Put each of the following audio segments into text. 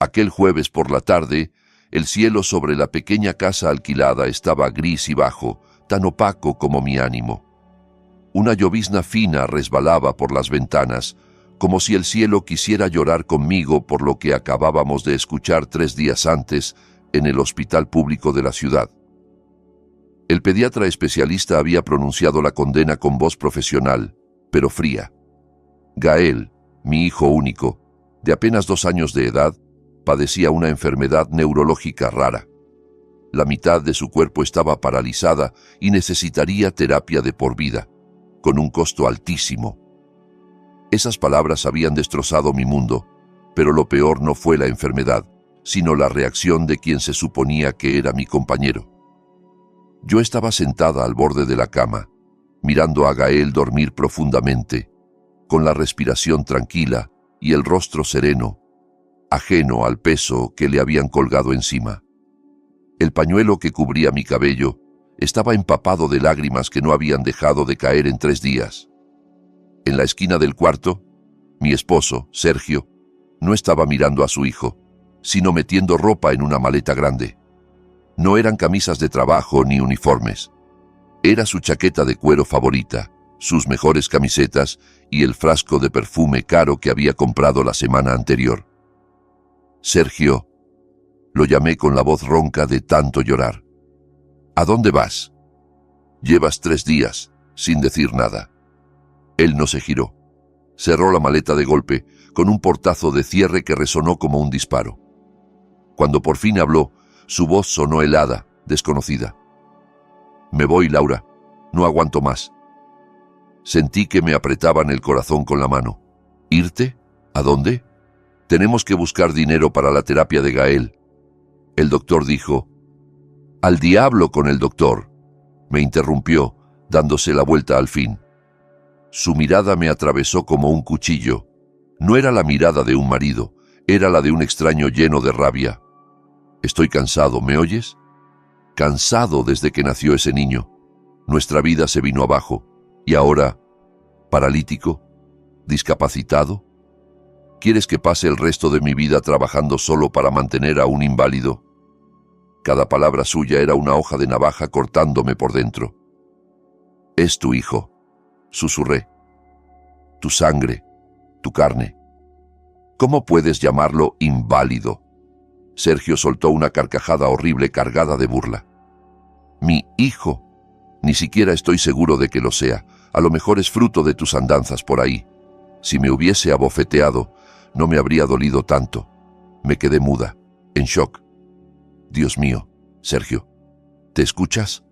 Aquel jueves por la tarde, el cielo sobre la pequeña casa alquilada estaba gris y bajo, tan opaco como mi ánimo. Una llovizna fina resbalaba por las ventanas, como si el cielo quisiera llorar conmigo por lo que acabábamos de escuchar 3 días antes en el hospital público de la ciudad. El pediatra especialista había pronunciado la condena con voz profesional, pero fría. Gael, mi hijo único, de apenas 2 años de edad, padecía una enfermedad neurológica rara. La mitad de su cuerpo estaba paralizada y necesitaría terapia de por vida, con un costo altísimo. Esas palabras habían destrozado mi mundo, pero lo peor no fue la enfermedad, sino la reacción de quien se suponía que era mi compañero. Yo estaba sentada al borde de la cama, mirando a Gael dormir profundamente, con la respiración tranquila y el rostro sereno, ajeno al peso que le habían colgado encima. El pañuelo que cubría mi cabello estaba empapado de lágrimas que no habían dejado de caer en 3 días. En la esquina del cuarto, mi esposo, Sergio, no estaba mirando a su hijo, sino metiendo ropa en una maleta grande. No eran camisas de trabajo ni uniformes. Era su chaqueta de cuero favorita, sus mejores camisetas y el frasco de perfume caro que había comprado la semana anterior. Sergio, lo llamé con la voz ronca de tanto llorar. ¿A dónde vas? Llevas 3 días, sin decir nada. Él no se giró. Cerró la maleta de golpe, con un portazo de cierre que resonó como un disparo. Cuando por fin habló, su voz sonó helada, desconocida. Me voy, Laura. No aguanto más. Sentí que me apretaban el corazón con la mano. ¿Irte? ¿A dónde? Tenemos que buscar dinero para la terapia de Gael. El doctor dijo. Al diablo con el doctor. Me interrumpió, dándose la vuelta al fin. Su mirada me atravesó como un cuchillo. No era la mirada de un marido, era la de un extraño lleno de rabia. Estoy cansado, ¿me oyes? Cansado desde que nació ese niño. Nuestra vida se vino abajo. Y ahora, paralítico, discapacitado. ¿Quieres que pase el resto de mi vida trabajando solo para mantener a un inválido? Cada palabra suya era una hoja de navaja cortándome por dentro. Es tu hijo, susurré. Tu sangre, tu carne. ¿Cómo puedes llamarlo inválido? Sergio soltó una carcajada horrible cargada de burla. Mi hijo. Ni siquiera estoy seguro de que lo sea. A lo mejor es fruto de tus andanzas por ahí. Si me hubiese abofeteado, no me habría dolido tanto. Me quedé muda, en shock. Dios mío, Sergio, ¿te escuchas?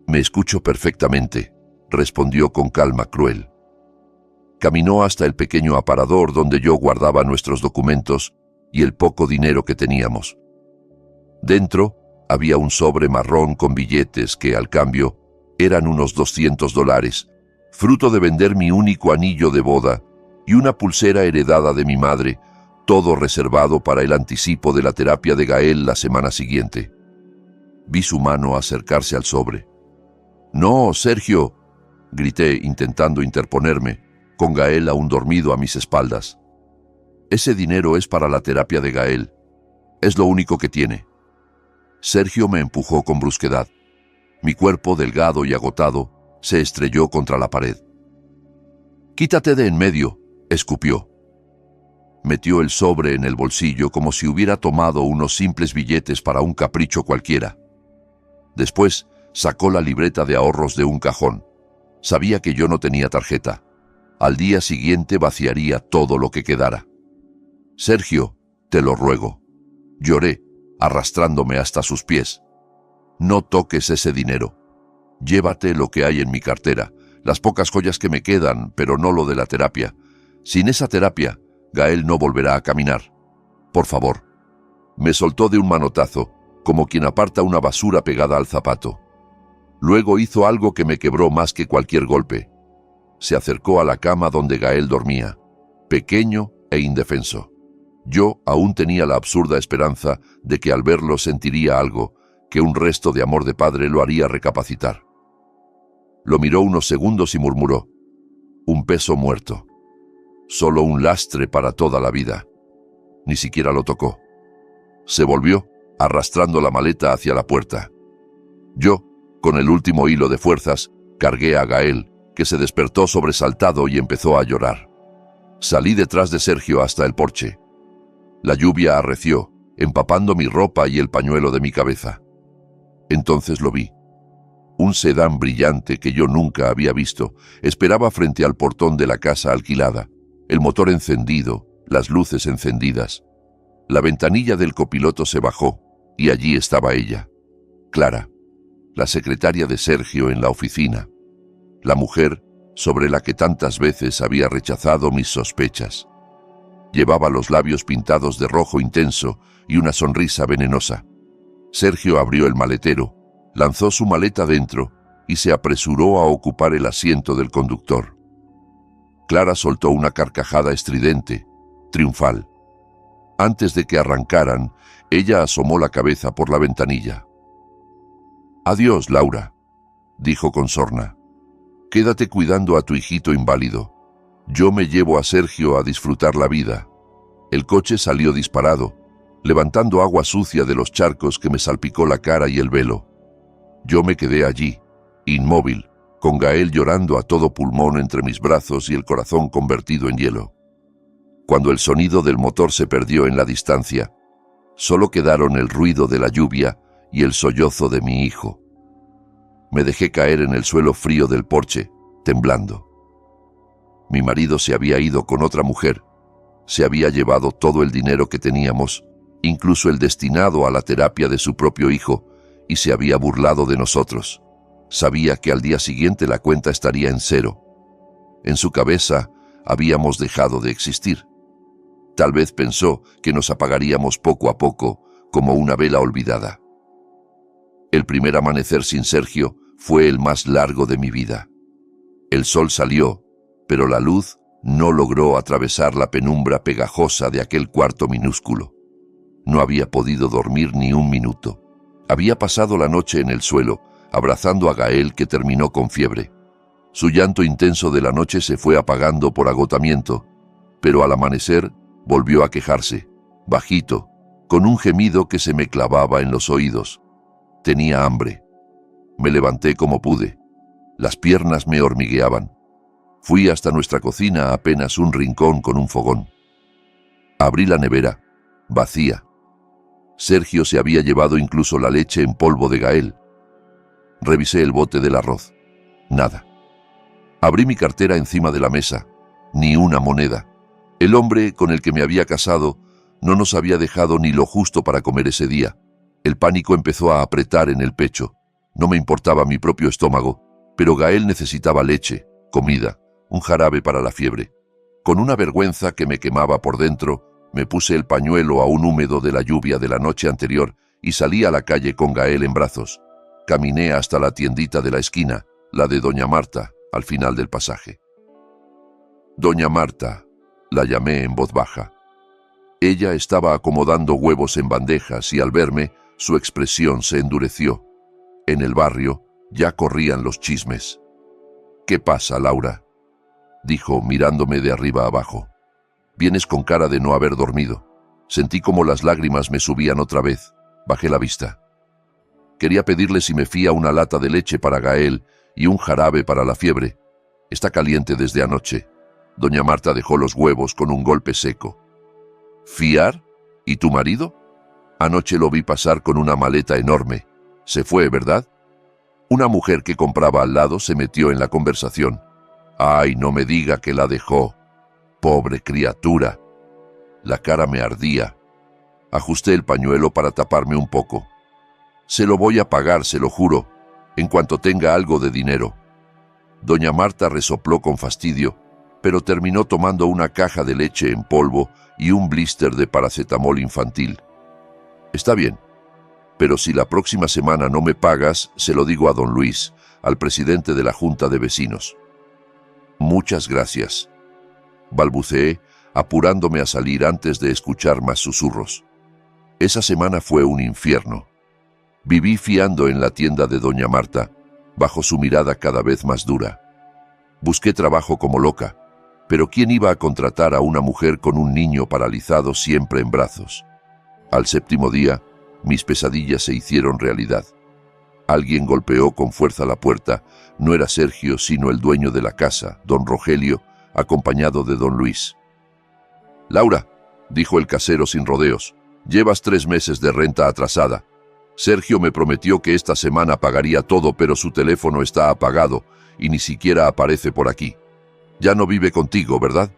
Me escucho perfectamente, respondió con calma cruel. Caminó hasta el pequeño aparador donde yo guardaba nuestros documentos y el poco dinero que teníamos. Dentro había un sobre marrón con billetes que, al cambio, eran unos $200, fruto de vender mi único anillo de boda y una pulsera heredada de mi madre, todo reservado para el anticipo de la terapia de Gael la semana siguiente. Vi su mano acercarse al sobre. «No, Sergio», grité intentando interponerme, con Gael aún dormido a mis espaldas. «Ese dinero es para la terapia de Gael. Es lo único que tiene». Sergio me empujó con brusquedad. Mi cuerpo, delgado y agotado, se estrelló contra la pared. «Quítate de en medio», escupió. Metió el sobre en el bolsillo como si hubiera tomado unos simples billetes para un capricho cualquiera. Después sacó la libreta de ahorros de un cajón. Sabía que yo no tenía tarjeta. Al día siguiente vaciaría todo lo que quedara. «Sergio, te lo ruego». Lloré, arrastrándome hasta sus pies. «No toques ese dinero. Llévate lo que hay en mi cartera, las pocas joyas que me quedan, pero no lo de la terapia. Sin esa terapia, Gael no volverá a caminar. Por favor». Me soltó de un manotazo, como quien aparta una basura pegada al zapato. Luego hizo algo que me quebró más que cualquier golpe. Se acercó a la cama donde Gael dormía, pequeño e indefenso. Yo aún tenía la absurda esperanza de que al verlo sentiría algo, que un resto de amor de padre lo haría recapacitar. Lo miró unos segundos y murmuró: «Un peso muerto. Solo un lastre para toda la vida». Ni siquiera lo tocó. Se volvió, arrastrando la maleta hacia la puerta. Yo, con el último hilo de fuerzas, cargué a Gael, que se despertó sobresaltado y empezó a llorar. Salí detrás de Sergio hasta el porche. La lluvia arreció, empapando mi ropa y el pañuelo de mi cabeza. Entonces lo vi. Un sedán brillante que yo nunca había visto esperaba frente al portón de la casa alquilada, el motor encendido, las luces encendidas. La ventanilla del copiloto se bajó y allí estaba ella, Clara, la secretaria de Sergio en la oficina, la mujer sobre la que tantas veces había rechazado mis sospechas. Llevaba los labios pintados de rojo intenso y una sonrisa venenosa. Sergio abrió el maletero, lanzó su maleta dentro y se apresuró a ocupar el asiento del conductor. Clara soltó una carcajada estridente, triunfal. Antes de que arrancaran, ella asomó la cabeza por la ventanilla. «Adiós, Laura», dijo con sorna. «Quédate cuidando a tu hijito inválido. Yo me llevo a Sergio a disfrutar la vida». El coche salió disparado, levantando agua sucia de los charcos que me salpicó la cara y el velo. Yo me quedé allí, inmóvil, con Gael llorando a todo pulmón entre mis brazos y el corazón convertido en hielo. Cuando el sonido del motor se perdió en la distancia, solo quedaron el ruido de la lluvia y el sollozo de mi hijo. Me dejé caer en el suelo frío del porche, temblando. Mi marido se había ido con otra mujer. Se había llevado todo el dinero que teníamos, incluso el destinado a la terapia de su propio hijo, y se había burlado de nosotros. Sabía que al día siguiente la cuenta estaría en cero. En su cabeza habíamos dejado de existir. Tal vez pensó que nos apagaríamos poco a poco, como una vela olvidada. El primer amanecer sin Sergio fue el más largo de mi vida. El sol salió, pero la luz no logró atravesar la penumbra pegajosa de aquel cuarto minúsculo. No había podido dormir ni un minuto. Había pasado la noche en el suelo, abrazando a Gael, que terminó con fiebre. Su llanto intenso de la noche se fue apagando por agotamiento, pero al amanecer volvió a quejarse, bajito, con un gemido que se me clavaba en los oídos. Tenía hambre. Me levanté como pude. Las piernas me hormigueaban. Fui hasta nuestra cocina, apenas un rincón con un fogón. Abrí la nevera, vacía. Sergio se había llevado incluso la leche en polvo de Gael. Revisé el bote del arroz. Nada. Abrí mi cartera encima de la mesa. Ni una moneda. El hombre con el que me había casado no nos había dejado ni lo justo para comer ese día. El pánico empezó a apretar en el pecho. No me importaba mi propio estómago, pero Gael necesitaba leche, comida, un jarabe para la fiebre. Con una vergüenza que me quemaba por dentro, me puse el pañuelo aún húmedo de la lluvia de la noche anterior y salí a la calle con Gael en brazos. Caminé hasta la tiendita de la esquina, la de Doña Marta, al final del pasaje. «Doña Marta», la llamé en voz baja. Ella estaba acomodando huevos en bandejas y al verme, su expresión se endureció. En el barrio ya corrían los chismes. «¿Qué pasa, Laura?», dijo mirándome de arriba abajo. «Vienes con cara de no haber dormido». Sentí como las lágrimas me subían otra vez. Bajé la vista. Quería pedirle si me fía una lata de leche para Gael y un jarabe para la fiebre. Está caliente desde anoche. Doña Marta dejó los huevos con un golpe seco. «¿Fiar? ¿Y tu marido?» «Anoche lo vi pasar con una maleta enorme. Se fue, ¿verdad?» Una mujer que compraba al lado se metió en la conversación. «Ay, no me diga que la dejó. Pobre criatura». La cara me ardía. Ajusté el pañuelo para taparme un poco. «Se lo voy a pagar, se lo juro, en cuanto tenga algo de dinero». Doña Marta resopló con fastidio, pero terminó tomando una caja de leche en polvo y un blister de paracetamol infantil. «Está bien, pero si la próxima semana no me pagas, se lo digo a don Luis, al presidente de la Junta de Vecinos». «Muchas gracias», balbuceé, apurándome a salir antes de escuchar más susurros. Esa semana fue un infierno. Viví fiando en la tienda de Doña Marta, bajo su mirada cada vez más dura. Busqué trabajo como loca. Pero ¿quién iba a contratar a una mujer con un niño paralizado siempre en brazos? Al séptimo día, mis pesadillas se hicieron realidad. Alguien golpeó con fuerza la puerta. No era Sergio, sino el dueño de la casa, don Rogelio, acompañado de don Luis. «Laura», dijo el casero sin rodeos, «llevas 3 meses de renta atrasada. Sergio me prometió que esta semana pagaría todo, pero su teléfono está apagado y ni siquiera aparece por aquí. Ya no vive contigo, ¿verdad?»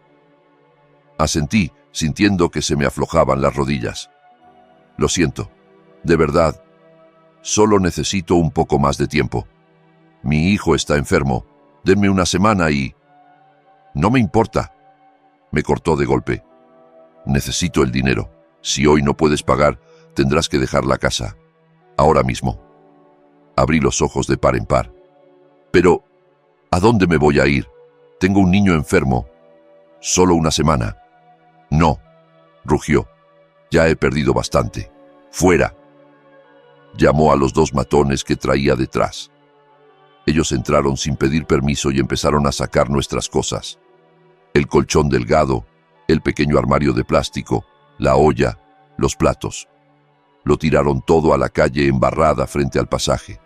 Asentí, sintiendo que se me aflojaban las rodillas. «Lo siento, de verdad. Solo necesito un poco más de tiempo. Mi hijo está enfermo. Denme una semana y...» «No me importa», me cortó de golpe. «Necesito el dinero. Si hoy no puedes pagar, tendrás que dejar la casa. Ahora mismo». Abrí los ojos de par en par. «Pero, ¿a dónde me voy a ir? Tengo un niño enfermo. Solo una semana». «No», rugió. «Ya he perdido bastante. ¡Fuera!». Llamó a los 2 matones que traía detrás. Ellos entraron sin pedir permiso y empezaron a sacar nuestras cosas. El colchón delgado, el pequeño armario de plástico, la olla, los platos. Lo tiraron todo a la calle embarrada frente al pasaje.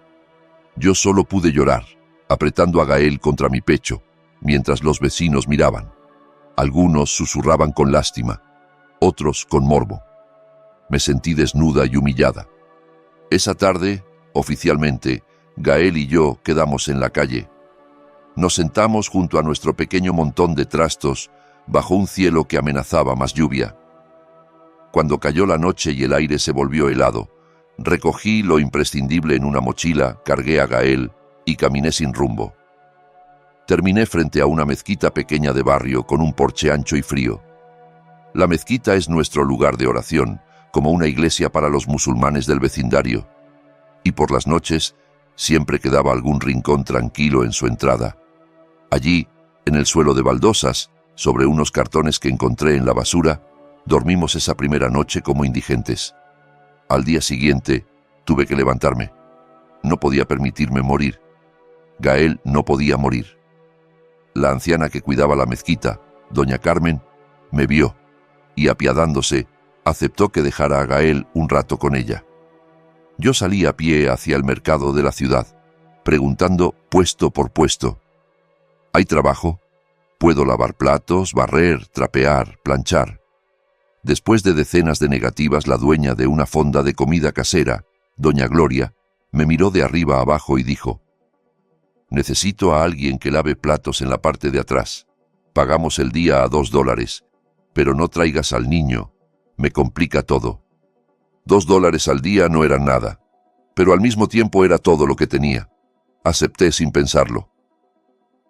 Yo solo pude llorar, apretando a Gael contra mi pecho, mientras los vecinos miraban. Algunos susurraban con lástima, otros con morbo. Me sentí desnuda y humillada. Esa tarde, oficialmente, Gael y yo quedamos en la calle. Nos sentamos junto a nuestro pequeño montón de trastos, bajo un cielo que amenazaba más lluvia. Cuando cayó la noche y el aire se volvió helado, recogí lo imprescindible en una mochila, cargué a Gael y caminé sin rumbo. Terminé frente a una mezquita pequeña de barrio con un porche ancho y frío. La mezquita es nuestro lugar de oración, como una iglesia para los musulmanes del vecindario, y por las noches siempre quedaba algún rincón tranquilo en su entrada. Allí, en el suelo de baldosas, sobre unos cartones que encontré en la basura, dormimos esa primera noche como indigentes. Al día siguiente, tuve que levantarme. No podía permitirme morir. Gael no podía morir. La anciana que cuidaba la mezquita, doña Carmen, me vio y, apiadándose, aceptó que dejara a Gael un rato con ella. Yo salí a pie hacia el mercado de la ciudad, preguntando puesto por puesto. ¿Hay trabajo? ¿Puedo lavar platos, barrer, trapear, planchar? Después de decenas de negativas, la dueña de una fonda de comida casera, doña Gloria, me miró de arriba a abajo y dijo: «Necesito a alguien que lave platos en la parte de atrás. Pagamos el día a $2, pero no traigas al niño. Me complica todo». $2 al día no eran nada, pero al mismo tiempo era todo lo que tenía. Acepté sin pensarlo.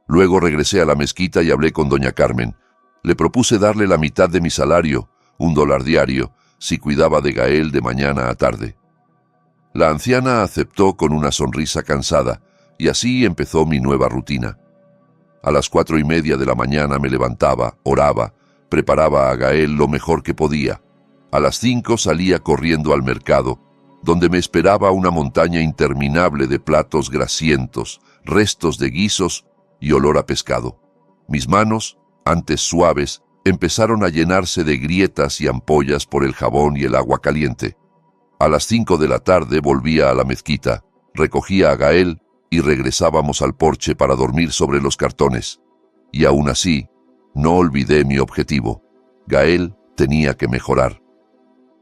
Luego regresé a la mezquita y hablé con doña Carmen. Le propuse darle la mitad de mi salario, $1 diario, si cuidaba de Gael de mañana a tarde. La anciana aceptó con una sonrisa cansada, y así empezó mi nueva rutina. A las 4:30 de la mañana me levantaba, oraba, preparaba a Gael lo mejor que podía. A las 5 salía corriendo al mercado, donde me esperaba una montaña interminable de platos grasientos, restos de guisos y olor a pescado. Mis manos, antes suaves, empezaron a llenarse de grietas y ampollas por el jabón y el agua caliente. A las 5 de la tarde volvía a la mezquita, recogía a Gael y regresábamos al porche para dormir sobre los cartones. Y aún así, no olvidé mi objetivo. Gael tenía que mejorar.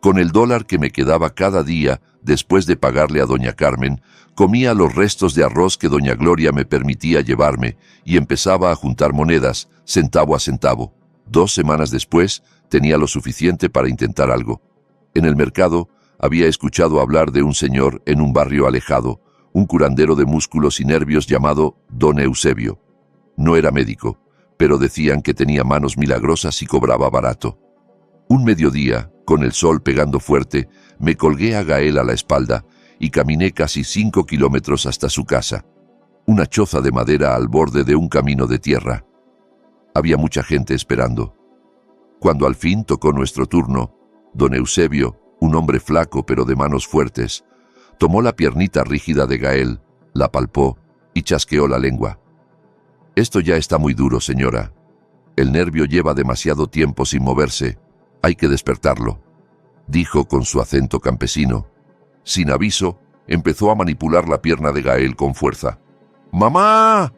Con el $1 que me quedaba cada día, después de pagarle a doña Carmen, comía los restos de arroz que doña Gloria me permitía llevarme y empezaba a juntar monedas, centavo a centavo. 2 semanas después, tenía lo suficiente para intentar algo. En el mercado, había escuchado hablar de un señor en un barrio alejado, un curandero de músculos y nervios llamado don Eusebio. No era médico, pero decían que tenía manos milagrosas y cobraba barato. Un mediodía, con el sol pegando fuerte, me colgué a Gael a la espalda y caminé casi 5 kilómetros hasta su casa, una choza de madera al borde de un camino de tierra. Había mucha gente esperando. Cuando al fin tocó nuestro turno, don Eusebio, un hombre flaco pero de manos fuertes, tomó la piernita rígida de Gael, la palpó y chasqueó la lengua. «Esto ya está muy duro, señora». El nervio lleva demasiado tiempo sin moverse. Hay que despertarlo, dijo con su acento campesino. Sin aviso, empezó a manipular la pierna de Gael con fuerza. ¡Mamá!,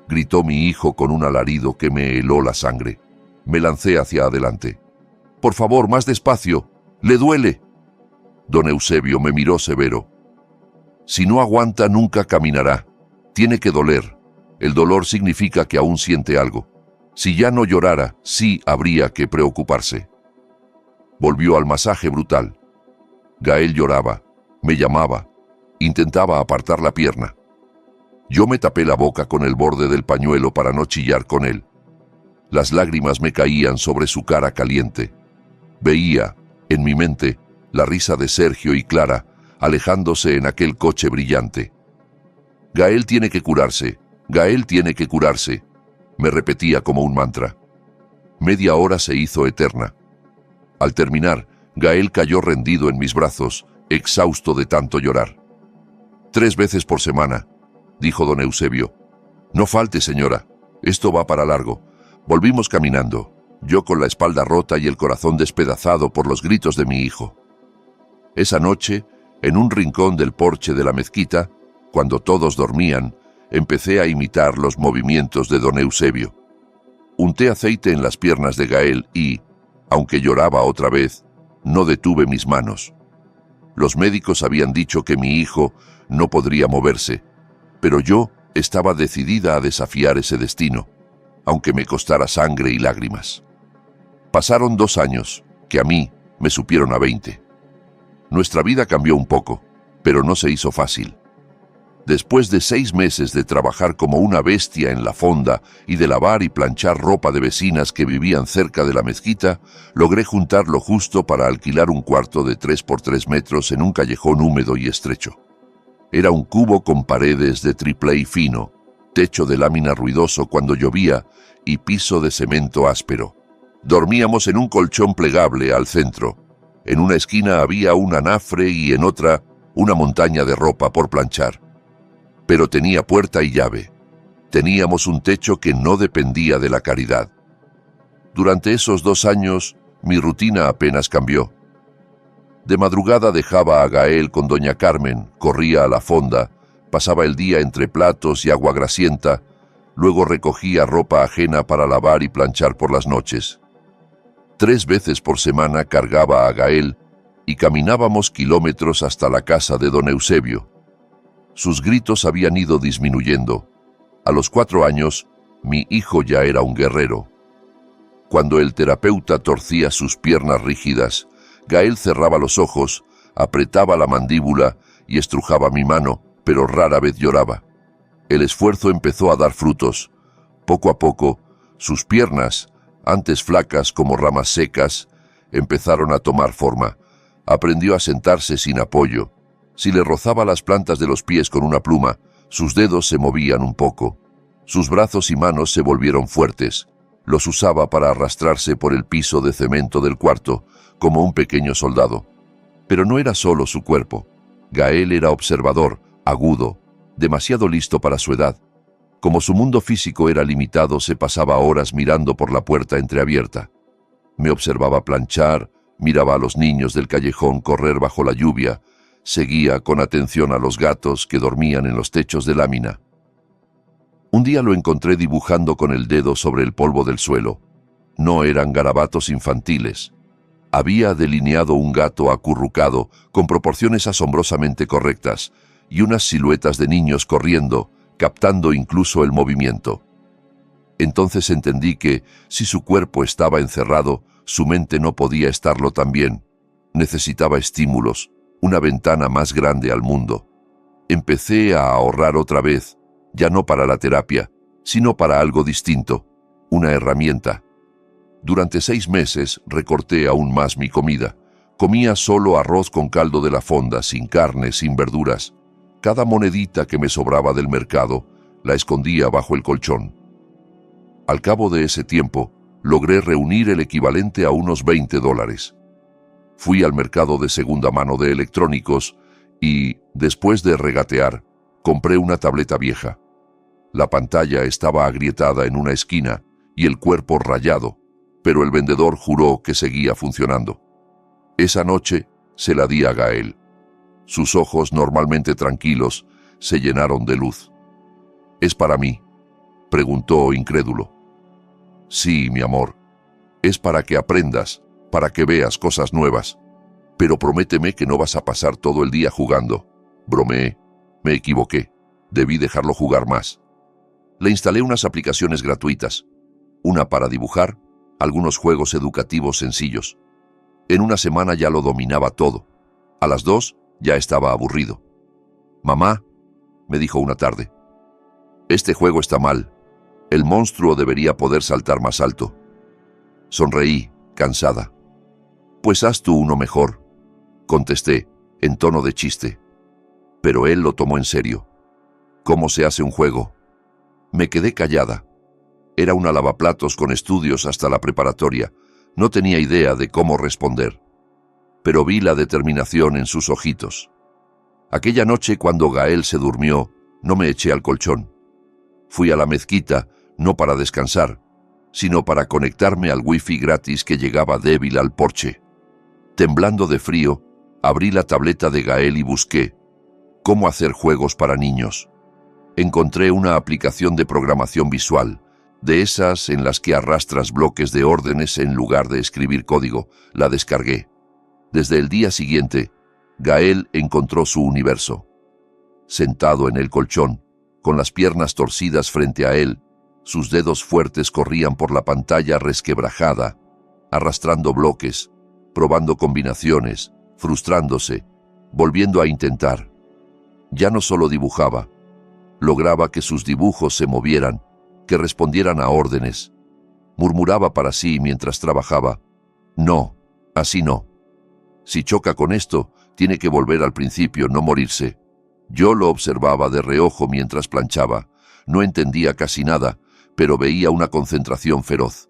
gritó mi hijo con un alarido que me heló la sangre. Me lancé hacia adelante. «Por favor, más despacio. ¡Le duele!». Don Eusebio me miró severo. «Si no aguanta, nunca caminará. Tiene que doler. El dolor significa que aún siente algo. Si ya no llorara, sí habría que preocuparse». Volvió al masaje brutal. Gael lloraba, me llamaba, intentaba apartar la pierna. Yo me tapé la boca con el borde del pañuelo para no chillar con él. Las lágrimas me caían sobre su cara caliente. Veía, en mi mente, la risa de Sergio y Clara, alejándose en aquel coche brillante. «Gael tiene que curarse, Gael tiene que curarse», me repetía como un mantra. Media hora se hizo eterna. Al terminar, Gael cayó rendido en mis brazos, exhausto de tanto llorar. «3 veces por semana», dijo don Eusebio. «No falte, señora, esto va para largo». Volvimos caminando, yo con la espalda rota y el corazón despedazado por los gritos de mi hijo. Esa noche, en un rincón del porche de la mezquita, cuando todos dormían, empecé a imitar los movimientos de don Eusebio. Unté aceite en las piernas de Gael y, aunque lloraba otra vez, no detuve mis manos. Los médicos habían dicho que mi hijo no podría moverse, pero yo estaba decidida a desafiar ese destino, aunque me costara sangre y lágrimas. Pasaron 2 años, que a mí me supieron a 20. Nuestra vida cambió un poco, pero no se hizo fácil. Después de 6 meses de trabajar como una bestia en la fonda y de lavar y planchar ropa de vecinas que vivían cerca de la mezquita, logré juntar lo justo para alquilar un cuarto de 3 por 3 metros en un callejón húmedo y estrecho. Era un cubo con paredes de triplé fino, techo de lámina ruidoso cuando llovía y piso de cemento áspero. Dormíamos en un colchón plegable al centro. En una esquina había un anafre y en otra una montaña de ropa por planchar. Pero tenía puerta y llave. Teníamos un techo que no dependía de la caridad. Durante esos 2 años, mi rutina apenas cambió. De madrugada dejaba a Gael con doña Carmen, corría a la fonda, pasaba el día entre platos y agua grasienta, luego recogía ropa ajena para lavar y planchar por las noches. 3 veces por semana cargaba a Gael y caminábamos kilómetros hasta la casa de don Eusebio. Sus gritos habían ido disminuyendo. A los 4 años, mi hijo ya era un guerrero. Cuando el terapeuta torcía sus piernas rígidas, Gael cerraba los ojos, apretaba la mandíbula y estrujaba mi mano, pero rara vez lloraba. El esfuerzo empezó a dar frutos. Poco a poco, sus piernas, antes flacas como ramas secas, empezaron a tomar forma. Aprendió a sentarse sin apoyo. Si le rozaba las plantas de los pies con una pluma, sus dedos se movían un poco. Sus brazos y manos se volvieron fuertes. Los usaba para arrastrarse por el piso de cemento del cuarto, como un pequeño soldado. Pero no era solo su cuerpo. Gael era observador, agudo, demasiado listo para su edad. Como su mundo físico era limitado, se pasaba horas mirando por la puerta entreabierta. Me observaba planchar, miraba a los niños del callejón correr bajo la lluvia, seguía con atención a los gatos que dormían en los techos de lámina. Un día lo encontré dibujando con el dedo sobre el polvo del suelo. No eran garabatos infantiles. Había delineado un gato acurrucado con proporciones asombrosamente correctas y unas siluetas de niños corriendo, captando incluso el movimiento. Entonces entendí que, si su cuerpo estaba encerrado, su mente no podía estarlo también. Necesitaba estímulos, una ventana más grande al mundo. Empecé a ahorrar otra vez, ya no para la terapia, sino para algo distinto, una herramienta. Durante 6 meses recorté aún más mi comida. Comía solo arroz con caldo de la fonda, sin carne, sin verduras. Cada monedita que me sobraba del mercado la escondía bajo el colchón. Al cabo de ese tiempo, logré reunir el equivalente a unos $20. Fui al mercado de segunda mano de electrónicos y, después de regatear, compré una tableta vieja. La pantalla estaba agrietada en una esquina y el cuerpo rayado, pero el vendedor juró que seguía funcionando. Esa noche se la di a Gael. Sus ojos, normalmente tranquilos, se llenaron de luz. «¿Es para mí?», preguntó incrédulo. «Sí, mi amor. Es para que aprendas, para que veas cosas nuevas. Pero prométeme que no vas a pasar todo el día jugando». Bromeé. Me equivoqué. Debí dejarlo jugar más. Le instalé unas aplicaciones gratuitas. Una para dibujar, algunos juegos educativos sencillos. En una semana ya lo dominaba todo. A las 2 ya estaba aburrido. «Mamá», me dijo una tarde, «este juego está mal. El monstruo debería poder saltar más alto». Sonreí, cansada. «Pues haz tú uno mejor», contesté, en tono de chiste. Pero él lo tomó en serio. «¿Cómo se hace un juego?». Me quedé callada. Era una lavaplatos con estudios hasta la preparatoria. No tenía idea de cómo responder. Pero vi la determinación en sus ojitos. Aquella noche, cuando Gael se durmió, no me eché al colchón. Fui a la mezquita, no para descansar, sino para conectarme al wifi gratis que llegaba débil al porche. Temblando de frío, abrí la tableta de Gael y busqué cómo hacer juegos para niños. Encontré una aplicación de programación visual, de esas en las que arrastras bloques de órdenes en lugar de escribir código. La descargué. Desde el día siguiente, Gael encontró su universo. Sentado en el colchón, con las piernas torcidas frente a él, sus dedos fuertes corrían por la pantalla resquebrajada, arrastrando bloques, probando combinaciones, frustrándose, volviendo a intentar. Ya no solo dibujaba, lograba que sus dibujos se movieran, que respondieran a órdenes. Murmuraba para sí mientras trabajaba: «No, así no. Si choca con esto, tiene que volver al principio, no morirse». Yo lo observaba de reojo mientras planchaba. No entendía casi nada, pero veía una concentración feroz.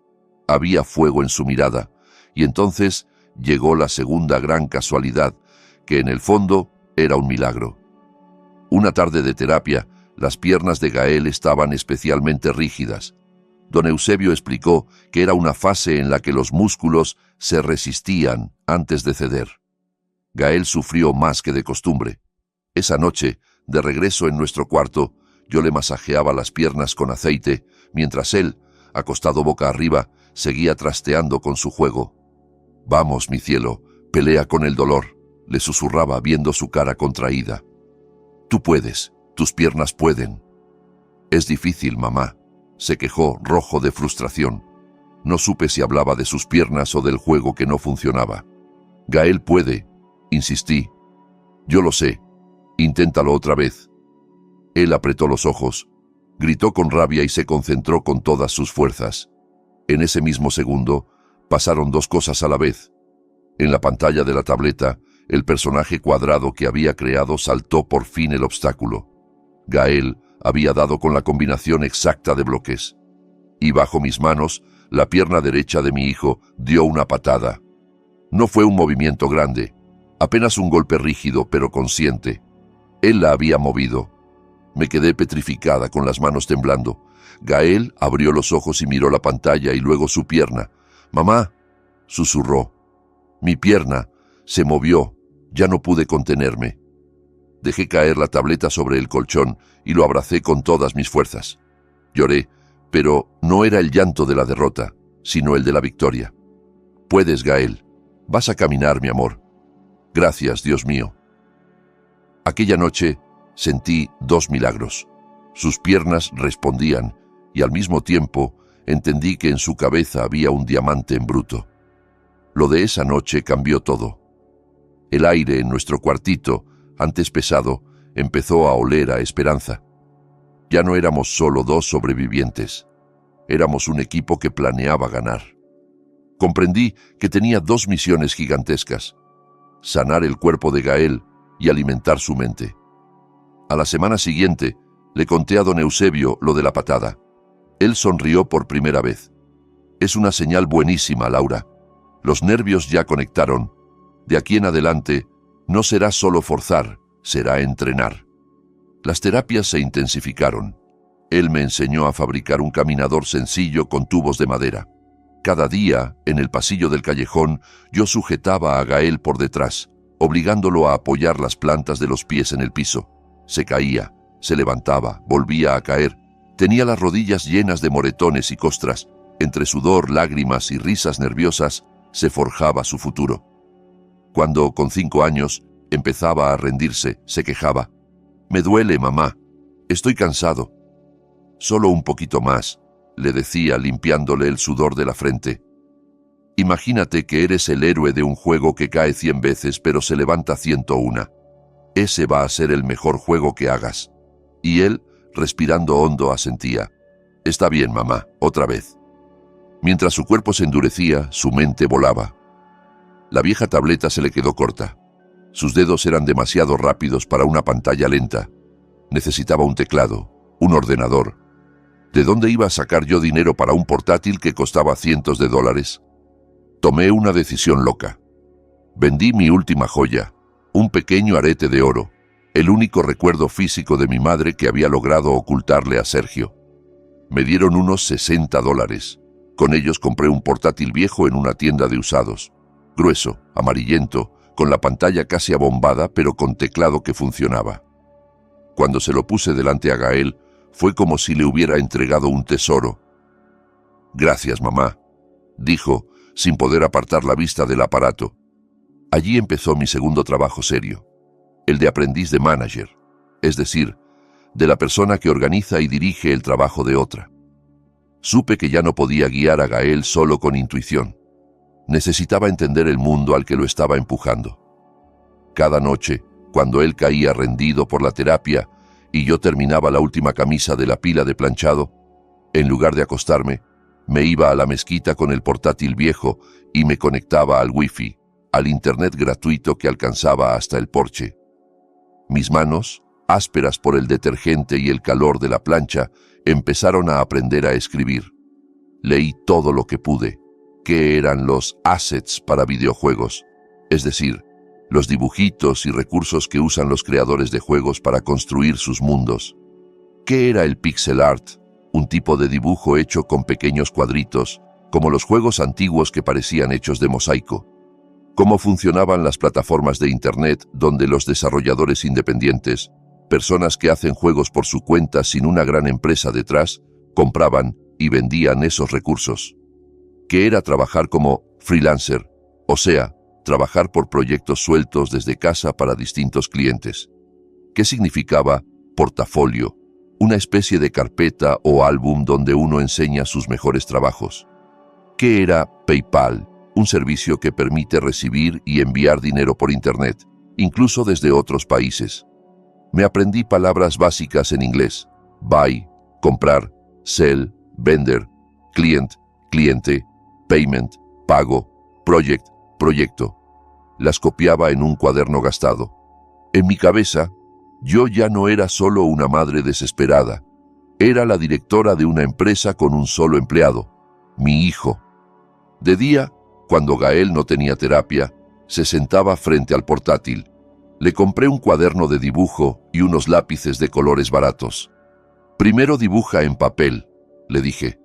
Había fuego en su mirada, y entonces llegó la segunda gran casualidad, que en el fondo era un milagro. Una tarde de terapia, las piernas de Gael estaban especialmente rígidas. Don Eusebio explicó que era una fase en la que los músculos se resistían antes de ceder. Gael sufrió más que de costumbre. Esa noche, de regreso en nuestro cuarto, yo le masajeaba las piernas con aceite, mientras él, acostado boca arriba, seguía trasteando con su juego. «Vamos, mi cielo, pelea con el dolor», le susurraba viendo su cara contraída. «Tú puedes, tus piernas pueden». «Es difícil, mamá», se quejó, rojo de frustración. No supe si hablaba de sus piernas o del juego que no funcionaba. «Gael puede», insistí. «Yo lo sé. Inténtalo otra vez». Él apretó los ojos, gritó con rabia y se concentró con todas sus fuerzas. En ese mismo segundo, pasaron dos cosas a la vez. En la pantalla de la tableta, el personaje cuadrado que había creado saltó por fin el obstáculo. Gael había dado con la combinación exacta de bloques. Y bajo mis manos, la pierna derecha de mi hijo dio una patada. No fue un movimiento grande, apenas un golpe rígido pero consciente. Él la había movido. Me quedé petrificada con las manos temblando. Gael abrió los ojos y miró la pantalla y luego su pierna. «Mamá», susurró. Mi pierna se movió. Ya no pude contenerme. Dejé caer la tableta sobre el colchón y lo abracé con todas mis fuerzas. Lloré, pero no era el llanto de la derrota, sino el de la victoria. «Puedes, Gael. Vas a caminar, mi amor». «Gracias, Dios mío». Aquella noche sentí dos milagros. Sus piernas respondían y al mismo tiempo entendí que en su cabeza había un diamante en bruto. Lo de esa noche cambió todo. El aire en nuestro cuartito, antes pesado, empezó a oler a esperanza. Ya no éramos solo dos sobrevivientes. Éramos un equipo que planeaba ganar. Comprendí que tenía dos misiones gigantescas: sanar el cuerpo de Gael y alimentar su mente. A la semana siguiente, le conté a don Eusebio lo de la patada. Él sonrió por primera vez. «Es una señal buenísima, Laura. Los nervios ya conectaron. De aquí en adelante, no será solo forzar, será entrenar». Las terapias se intensificaron. Él me enseñó a fabricar un caminador sencillo con tubos de madera. Cada día, en el pasillo del callejón, yo sujetaba a Gael por detrás, obligándolo a apoyar las plantas de los pies en el piso. Se caía, se levantaba, volvía a caer. Tenía las rodillas llenas de moretones y costras. Entre sudor, lágrimas y risas nerviosas, se forjaba su futuro. Cuando, con 5 años, empezaba a rendirse, se quejaba. «Me duele, mamá. Estoy cansado». «Solo un poquito más», le decía, limpiándole el sudor de la frente. «Imagínate que eres el héroe de un juego que cae 100 veces pero se levanta 101. Ese va a ser el mejor juego que hagas». Y él, respirando hondo, asentía. «Está bien, mamá, otra vez». Mientras su cuerpo se endurecía, su mente volaba. La vieja tableta se le quedó corta. Sus dedos eran demasiado rápidos para una pantalla lenta. Necesitaba un teclado, un ordenador. ¿De dónde iba a sacar yo dinero para un portátil que costaba cientos de dólares? Tomé una decisión loca. Vendí mi última joya, un pequeño arete de oro, el único recuerdo físico de mi madre que había logrado ocultarle a Sergio. Me dieron unos $60. Con ellos compré un portátil viejo en una tienda de usados. Grueso, amarillento, con la pantalla casi abombada, pero con teclado que funcionaba. Cuando se lo puse delante a Gael, fue como si le hubiera entregado un tesoro. «Gracias, mamá», dijo, sin poder apartar la vista del aparato. Allí empezó mi segundo trabajo serio, el de aprendiz de manager, es decir, de la persona que organiza y dirige el trabajo de otra. Supe que ya no podía guiar a Gael solo con intuición. Necesitaba entender el mundo al que lo estaba empujando. Cada noche, cuando él caía rendido por la terapia y yo terminaba la última camisa de la pila de planchado, en lugar de acostarme, me iba a la mezquita con el portátil viejo y me conectaba al wifi, al internet gratuito que alcanzaba hasta el porche. Mis manos, ásperas por el detergente y el calor de la plancha, empezaron a aprender a escribir. Leí todo lo que pude. ¿Qué eran los assets para videojuegos? Es decir, los dibujitos y recursos que usan los creadores de juegos para construir sus mundos. ¿Qué era el pixel art? Un tipo de dibujo hecho con pequeños cuadritos, como los juegos antiguos que parecían hechos de mosaico. ¿Cómo funcionaban las plataformas de Internet donde los desarrolladores independientes, personas que hacen juegos por su cuenta sin una gran empresa detrás, compraban y vendían esos recursos? ¿Qué era trabajar como freelancer? O sea, trabajar por proyectos sueltos desde casa para distintos clientes. ¿Qué significaba portafolio? Una especie de carpeta o álbum donde uno enseña sus mejores trabajos. ¿Qué era PayPal? Un servicio que permite recibir y enviar dinero por Internet, incluso desde otros países. Me aprendí palabras básicas en inglés: buy, comprar; sell, vender; client, cliente; payment, pago; project, proyecto. Las copiaba en un cuaderno gastado. En mi cabeza, yo ya no era solo una madre desesperada. Era la directora de una empresa con un solo empleado, mi hijo. De día, cuando Gael no tenía terapia, se sentaba frente al portátil. Le compré un cuaderno de dibujo y unos lápices de colores baratos. «Primero dibuja en papel», le dije.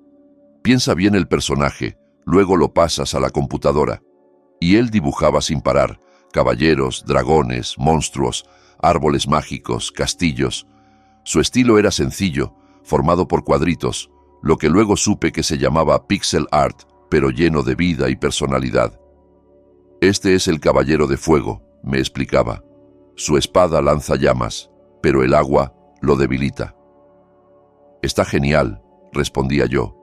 «Piensa bien el personaje, luego lo pasas a la computadora». Y él dibujaba sin parar: caballeros, dragones, monstruos, árboles mágicos, castillos. Su estilo era sencillo, formado por cuadritos, lo que luego supe que se llamaba pixel art, pero lleno de vida y personalidad. «Este es el caballero de fuego», me explicaba. «Su espada lanza llamas, pero el agua lo debilita». «Está genial», respondía yo.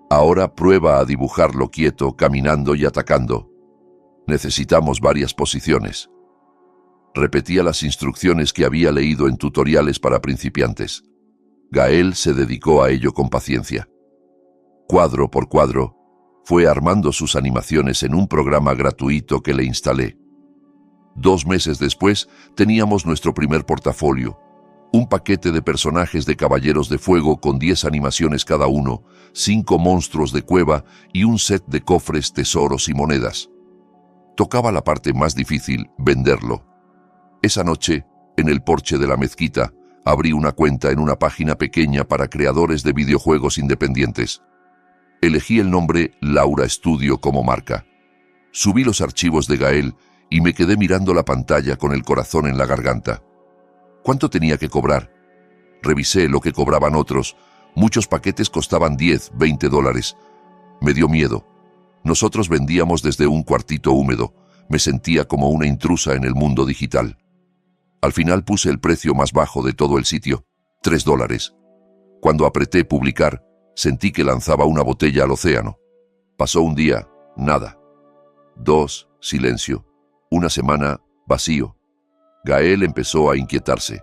«Ahora prueba a dibujarlo quieto, caminando y atacando. Necesitamos varias posiciones». Repetía las instrucciones que había leído en tutoriales para principiantes. Gael se dedicó a ello con paciencia. Cuadro por cuadro, fue armando sus animaciones en un programa gratuito que le instalé. 2 meses después, teníamos nuestro primer portafolio. Un paquete de personajes de caballeros de fuego con 10 animaciones cada uno, 5 monstruos de cueva y un set de cofres, tesoros y monedas. Tocaba la parte más difícil: venderlo. Esa noche, en el porche de la mezquita, Abrí una cuenta en una página pequeña para creadores de videojuegos independientes. Elegí el nombre Laura Studio como marca. Subí los archivos de Gael y me quedé mirando la pantalla con el corazón en la garganta. ¿Cuánto tenía que cobrar? Revisé lo que cobraban otros. Muchos paquetes costaban 10, 20 dólares. Me dio miedo. Nosotros vendíamos desde un cuartito húmedo. Me sentía como una intrusa en el mundo digital. Al final puse el precio más bajo de todo el sitio, 3 dólares. Cuando apreté publicar, sentí que lanzaba una botella al océano. Pasó un día, nada. 2, silencio. Una semana, vacío. Gael empezó a inquietarse.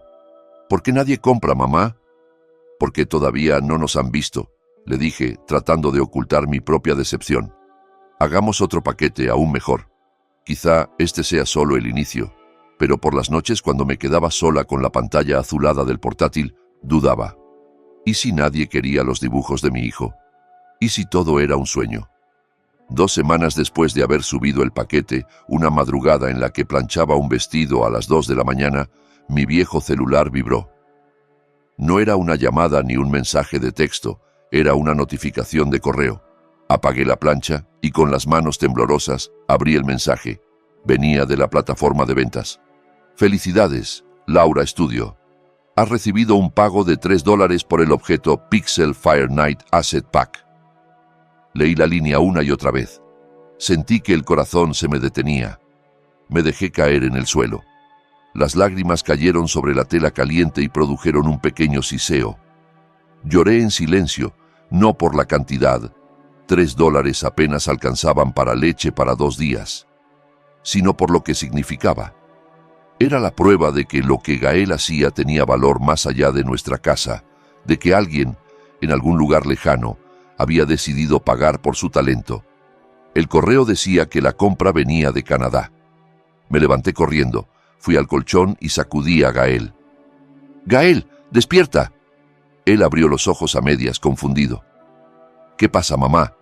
¿Por qué nadie compra, mamá? Porque todavía no nos han visto, le dije, tratando de ocultar mi propia decepción. Hagamos otro paquete aún mejor. Quizá este sea solo el inicio, pero por las noches cuando me quedaba sola con la pantalla azulada del portátil, dudaba. ¿Y si nadie quería los dibujos de mi hijo? ¿Y si todo era un sueño? 2 semanas después de haber subido el paquete, una madrugada en la que planchaba un vestido a las 2 de la mañana, mi viejo celular vibró. No era una llamada ni un mensaje de texto, era una notificación de correo. Apagué la plancha y con las manos temblorosas abrí el mensaje. Venía de la plataforma de ventas. Felicidades, Laura Studio. Has recibido un pago de 3 dólares por el objeto Pixel Fire Night Asset Pack. Leí la línea una y otra vez. Sentí que el corazón se me detenía. Me dejé caer en el suelo. Las lágrimas cayeron sobre la tela caliente y produjeron un pequeño siseo. Lloré en silencio, no por la cantidad. 3 dólares apenas alcanzaban para leche para 2 días, sino por lo que significaba. Era la prueba de que lo que Gael hacía tenía valor más allá de nuestra casa, de que alguien, en algún lugar lejano, había decidido pagar por su talento. El correo decía que la compra venía de Canadá. Me levanté corriendo, fui al colchón y sacudí a Gael. «Gael, despierta». Él abrió los ojos a medias, confundido. «¿Qué pasa, mamá?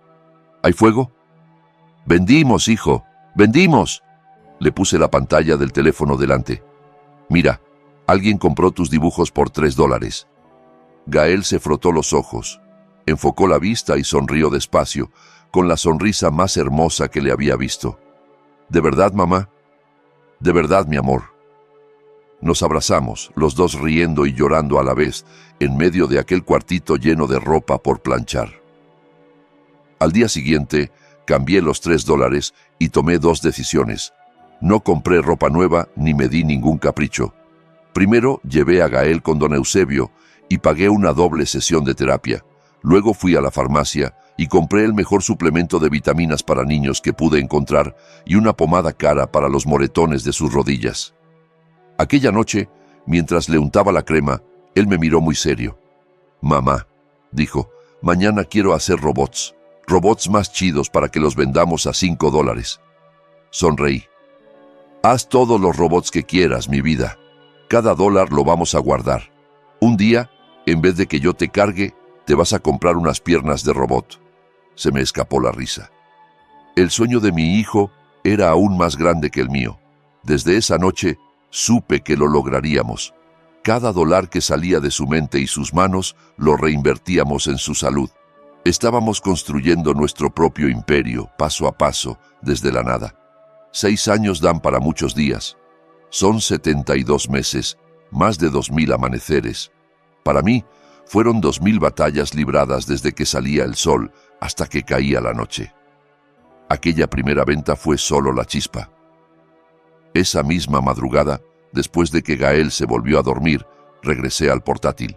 ¿Hay fuego?» «Vendimos, hijo, vendimos». Le puse la pantalla del teléfono delante. «Mira, alguien compró tus dibujos por 3 dólares». Gael se frotó los ojos, enfocó la vista y sonrió despacio, con la sonrisa más hermosa que le había visto. «¿De verdad, mamá?» «De verdad, mi amor». Nos abrazamos, los dos riendo y llorando a la vez, en medio de aquel cuartito lleno de ropa por planchar. Al día siguiente, cambié los 3 dólares y tomé 2 decisiones. No compré ropa nueva ni me di ningún capricho. Primero llevé a Gael con don Eusebio y pagué una doble sesión de terapia. Luego fui a la farmacia y compré el mejor suplemento de vitaminas para niños que pude encontrar y una pomada cara para los moretones de sus rodillas. Aquella noche, mientras le untaba la crema, él me miró muy serio. «Mamá», dijo, «mañana quiero hacer robots más chidos para que los vendamos a 5 dólares». Sonreí. «Haz todos los robots que quieras, mi vida. Cada dólar lo vamos a guardar. Un día, en vez de que yo te cargue, te vas a comprar unas piernas de robot». Se me escapó la risa. El sueño de mi hijo era aún más grande que el mío. Desde esa noche, supe que lo lograríamos. Cada dólar que salía de su mente y sus manos lo reinvertíamos en su salud. Estábamos construyendo nuestro propio imperio, paso a paso, desde la nada. 6 años dan para muchos días. Son 72 meses, más de 2000 amaneceres. Para mí, fueron 2000 batallas libradas desde que salía el sol hasta que caía la noche. Aquella primera venta fue solo la chispa. Esa misma madrugada, después de que Gael se volvió a dormir, regresé al portátil.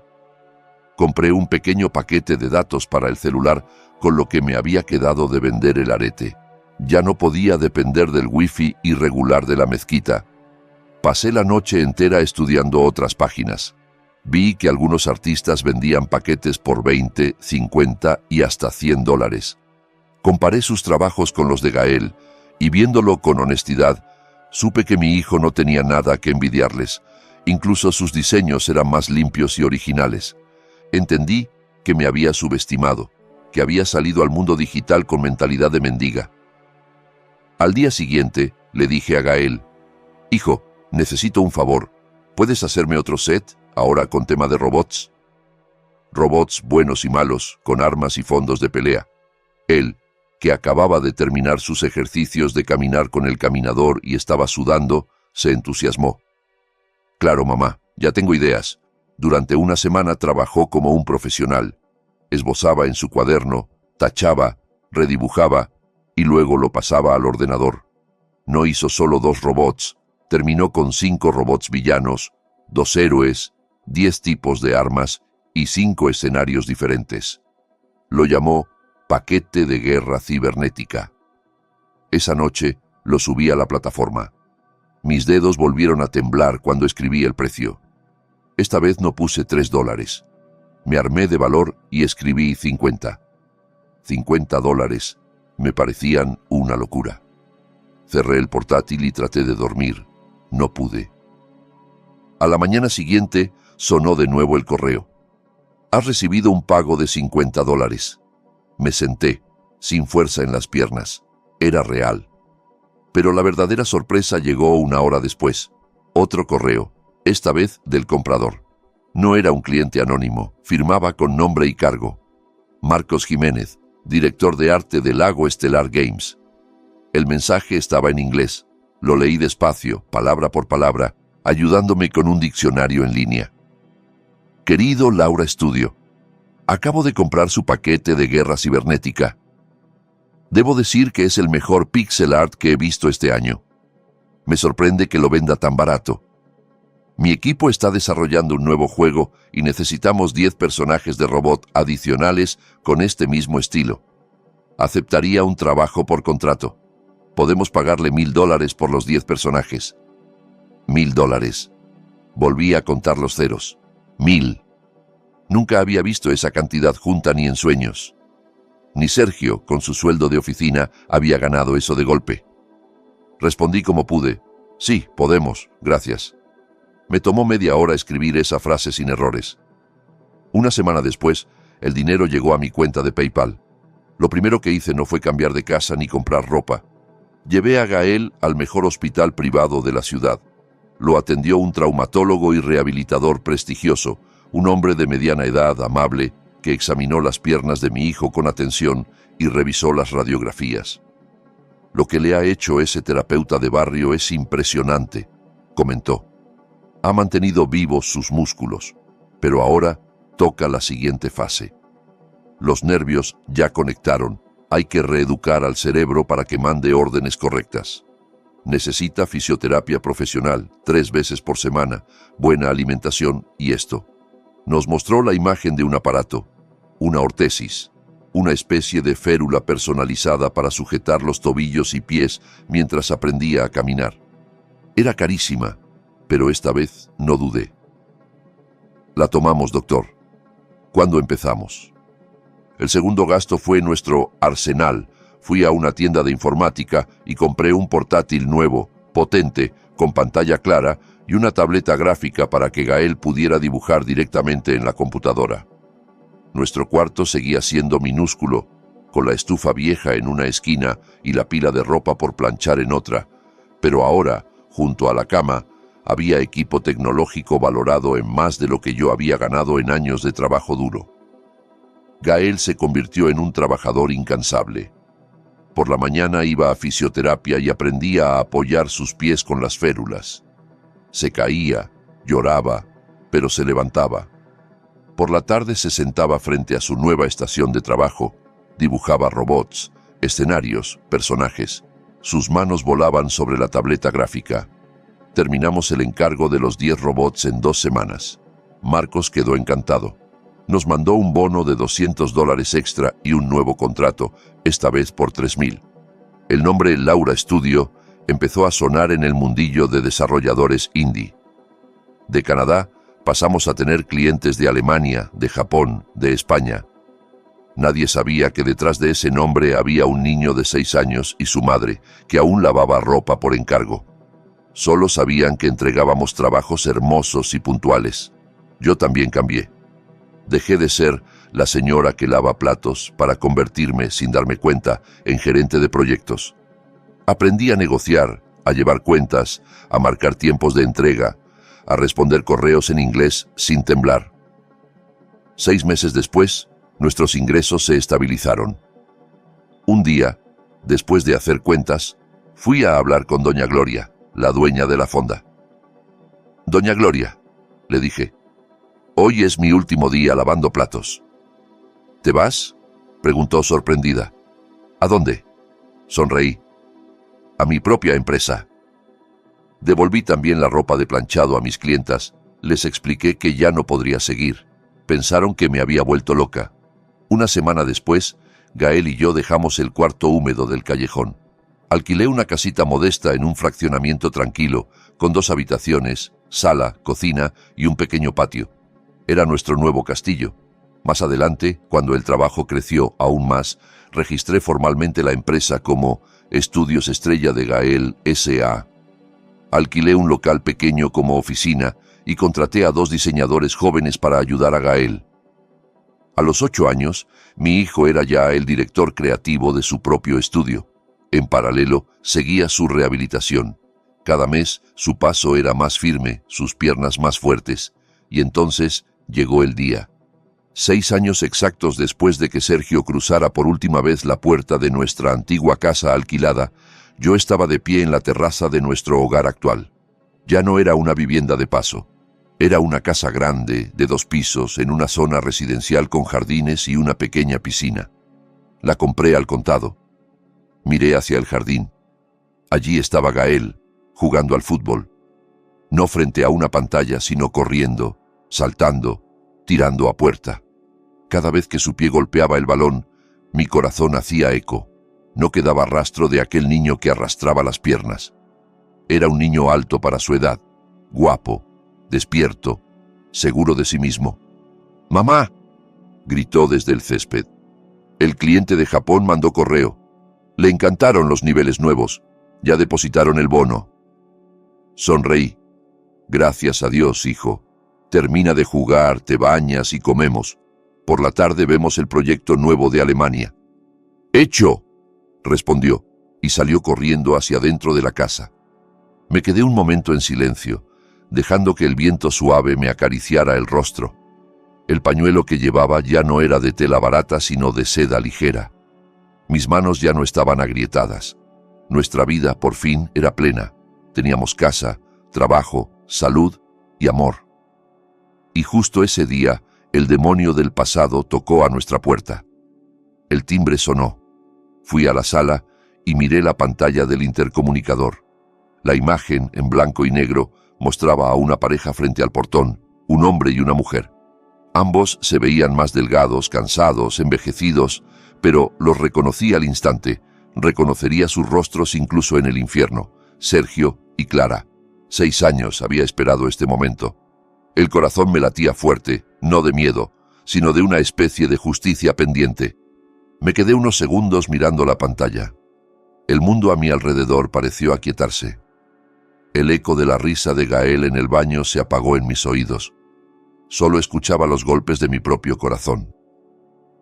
Compré un pequeño paquete de datos para el celular con lo que me había quedado de vender el arete. Ya no podía depender del wifi irregular de la mezquita. Pasé la noche entera estudiando otras páginas. Vi que algunos artistas vendían paquetes por 20, 50 y hasta 100 dólares. Comparé sus trabajos con los de Gael y viéndolo con honestidad, supe que mi hijo no tenía nada que envidiarles. Incluso sus diseños eran más limpios y originales. Entendí que me había subestimado, que había salido al mundo digital con mentalidad de mendiga. Al día siguiente, le dije a Gael, «Hijo, necesito un favor. ¿Puedes hacerme otro set? ahora con tema de robots. Robots buenos y malos, con armas y fondos de pelea. Él, que acababa de terminar sus ejercicios de caminar con el caminador y estaba sudando, se entusiasmó. Claro, mamá, ya tengo ideas. Durante una semana trabajó como un profesional. Esbozaba en su cuaderno, tachaba, redibujaba y luego lo pasaba al ordenador. No hizo solo 2 robots, terminó con 5 robots villanos, 2 héroes, 10 tipos de armas y 5 escenarios diferentes. Lo llamó Paquete de Guerra Cibernética. Esa noche lo subí a la plataforma. Mis dedos volvieron a temblar cuando escribí el precio. Esta vez no puse $3. Me armé de valor y escribí 50. $50 me parecían una locura. Cerré el portátil y traté de dormir. No pude. A la mañana siguiente sonó de nuevo el correo. Has recibido un pago de $50. Me senté, sin fuerza en las piernas. Era real. Pero la verdadera sorpresa llegó una hora después. Otro correo, esta vez del comprador. No era un cliente anónimo, firmaba con nombre y cargo. Marcos Jiménez, director de arte de Lago Estelar Games. El mensaje estaba en inglés. Lo leí despacio, palabra por palabra, ayudándome con un diccionario en línea. Querido Laura Studio, acabo de comprar su paquete de guerra cibernética. Debo decir que es el mejor pixel art que he visto este año. Me sorprende que lo venda tan barato. Mi equipo está desarrollando un nuevo juego y necesitamos 10 personajes de robot adicionales con este mismo estilo. Aceptaría un trabajo por contrato. Podemos pagarle $1,000 por los 10 personajes. $1,000. Volví a contar los ceros. 1,000. Nunca había visto esa cantidad junta ni en sueños. Ni Sergio, con su sueldo de oficina, había ganado eso de golpe. Respondí como pude. Sí, podemos, gracias. Me tomó media hora escribir esa frase sin errores. Una semana después, el dinero llegó a mi cuenta de PayPal. Lo primero que hice no fue cambiar de casa ni comprar ropa. Llevé a Gael al mejor hospital privado de la ciudad. Lo atendió un traumatólogo y rehabilitador prestigioso, un hombre de mediana edad, amable, que examinó las piernas de mi hijo con atención y revisó las radiografías. Lo que le ha hecho ese terapeuta de barrio es impresionante, comentó. Ha mantenido vivos sus músculos, pero ahora toca la siguiente fase. Los nervios ya conectaron, hay que reeducar al cerebro para que mande órdenes correctas. Necesita fisioterapia profesional 3 veces por semana, buena alimentación y esto. Nos mostró la imagen de un aparato, una ortesis, una especie de férula personalizada para sujetar los tobillos y pies mientras aprendía a caminar. Era carísima, pero esta vez no dudé. La tomamos, doctor. ¿Cuándo empezamos? El segundo gasto fue nuestro arsenal. Fui a una tienda de informática y compré un portátil nuevo, potente, con pantalla clara y una tableta gráfica para que Gael pudiera dibujar directamente en la computadora. Nuestro cuarto seguía siendo minúsculo, con la estufa vieja en una esquina y la pila de ropa por planchar en otra, pero ahora, junto a la cama, había equipo tecnológico valorado en más de lo que yo había ganado en años de trabajo duro. Gael se convirtió en un trabajador incansable. Por la mañana iba a fisioterapia y aprendía a apoyar sus pies con las férulas. Se caía, lloraba, pero se levantaba. Por la tarde se sentaba frente a su nueva estación de trabajo, dibujaba robots, escenarios, personajes. Sus manos volaban sobre la tableta gráfica. Terminamos el encargo de los 10 robots en 2 semanas. Marcos quedó encantado. Nos mandó un bono de $200 extra y un nuevo contrato, esta vez por 3,000. El nombre Laura Studio empezó a sonar en el mundillo de desarrolladores indie. De Canadá pasamos a tener clientes de Alemania, de Japón, de España. Nadie sabía que detrás de ese nombre había un niño de 6 años y su madre, que aún lavaba ropa por encargo. Solo sabían que entregábamos trabajos hermosos y puntuales. Yo también cambié. Dejé de ser la señora que lava platos para convertirme, sin darme cuenta, en gerente de proyectos. Aprendí a negociar, a llevar cuentas, a marcar tiempos de entrega, a responder correos en inglés sin temblar. 6 meses después, nuestros ingresos se estabilizaron. Un día, después de hacer cuentas, fui a hablar con doña Gloria, la dueña de la fonda. «Doña Gloria», le dije, «hoy es mi último día lavando platos». «¿Te vas?», preguntó sorprendida. «¿A dónde?». Sonreí. «A mi propia empresa». Devolví también la ropa de planchado a mis clientas. Les expliqué que ya no podría seguir. Pensaron que me había vuelto loca. Una semana después, Gael y yo dejamos el cuarto húmedo del callejón. Alquilé una casita modesta en un fraccionamiento tranquilo, con 2 habitaciones, sala, cocina y un pequeño patio. Era nuestro nuevo castillo. Más adelante, cuando el trabajo creció aún más, registré formalmente la empresa como Estudios Estrella de Gael S.A. Alquilé un local pequeño como oficina y contraté a 2 diseñadores jóvenes para ayudar a Gael. A los 8 años, mi hijo era ya el director creativo de su propio estudio. En paralelo, seguía su rehabilitación. Cada mes, su paso era más firme, sus piernas más fuertes. Y entonces llegó el día. 6 años exactos después de que Sergio cruzara por última vez la puerta de nuestra antigua casa alquilada, yo estaba de pie en la terraza de nuestro hogar actual. Ya no era una vivienda de paso. Era una casa grande, de 2 pisos, en una zona residencial con jardines y una pequeña piscina. La compré al contado. Miré hacia el jardín. Allí estaba Gael, jugando al fútbol. No frente a una pantalla, sino corriendo, saltando, tirando a puerta. Cada vez que su pie golpeaba el balón, mi corazón hacía eco. No quedaba rastro de aquel niño que arrastraba las piernas. Era un niño alto para su edad, guapo, despierto, seguro de sí mismo. «¡Mamá!», gritó desde el césped. El cliente de Japón mandó correo. Le encantaron los niveles nuevos. Ya depositaron el bono. Sonreí. «Gracias a Dios, hijo. Termina de jugar, te bañas y comemos. Por la tarde vemos el proyecto nuevo de Alemania». «¡Hecho!», respondió, y salió corriendo hacia dentro de la casa. Me quedé un momento en silencio, dejando que el viento suave me acariciara el rostro. El pañuelo que llevaba ya no era de tela barata, sino de seda ligera. Mis manos ya no estaban agrietadas. Nuestra vida, por fin, era plena. Teníamos casa, trabajo, salud y amor. Y justo ese día, el demonio del pasado tocó a nuestra puerta. El timbre sonó. Fui a la sala y miré la pantalla del intercomunicador. La imagen, en blanco y negro, mostraba a una pareja frente al portón, un hombre y una mujer. Ambos se veían más delgados, cansados, envejecidos, pero los reconocí al instante. Reconocería sus rostros incluso en el infierno. Sergio y Clara. 6 años había esperado este momento. El corazón me latía fuerte, no de miedo, sino de una especie de justicia pendiente. Me quedé unos segundos mirando la pantalla. El mundo a mi alrededor pareció aquietarse. El eco de la risa de Gael en el baño se apagó en mis oídos. Solo escuchaba los golpes de mi propio corazón.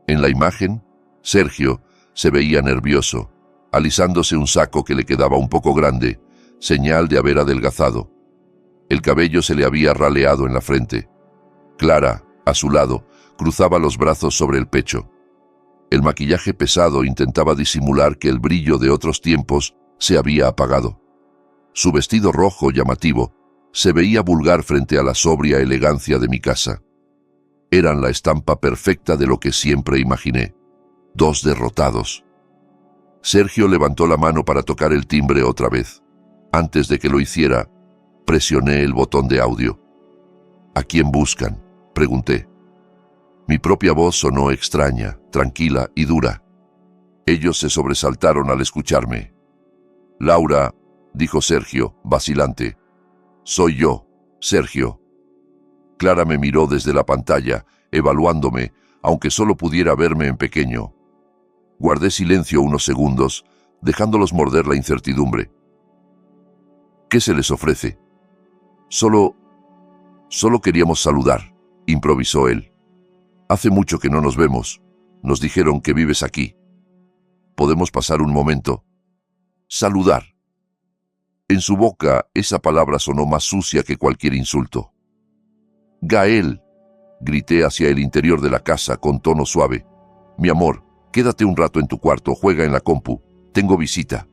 En la imagen, Sergio se veía nervioso, alisándose un saco que le quedaba un poco grande, señal de haber adelgazado. El cabello se le había raleado en la frente. Clara, a su lado, cruzaba los brazos sobre el pecho. El maquillaje pesado intentaba disimular que el brillo de otros tiempos se había apagado. Su vestido rojo llamativo se veía vulgar frente a la sobria elegancia de mi casa. Eran la estampa perfecta de lo que siempre imaginé. 2 derrotados. Sergio levantó la mano para tocar el timbre otra vez. Antes de que lo hiciera, presioné el botón de audio. «¿A quién buscan?», pregunté. Mi propia voz sonó extraña, tranquila y dura. Ellos se sobresaltaron al escucharme. «Laura», dijo Sergio, vacilante. «Soy yo, Sergio». Clara me miró desde la pantalla, evaluándome, aunque solo pudiera verme en pequeño. Guardé silencio unos segundos, dejándolos morder la incertidumbre. «¿Qué se les ofrece?» Solo queríamos saludar», improvisó él. «Hace mucho que no nos vemos. Nos dijeron que vives aquí. ¿Podemos pasar un momento?» «Saludar». En su boca esa palabra sonó más sucia que cualquier insulto. «Gael», grité hacia el interior de la casa con tono suave. «Mi amor, quédate un rato en tu cuarto, juega en la compu. Tengo visita».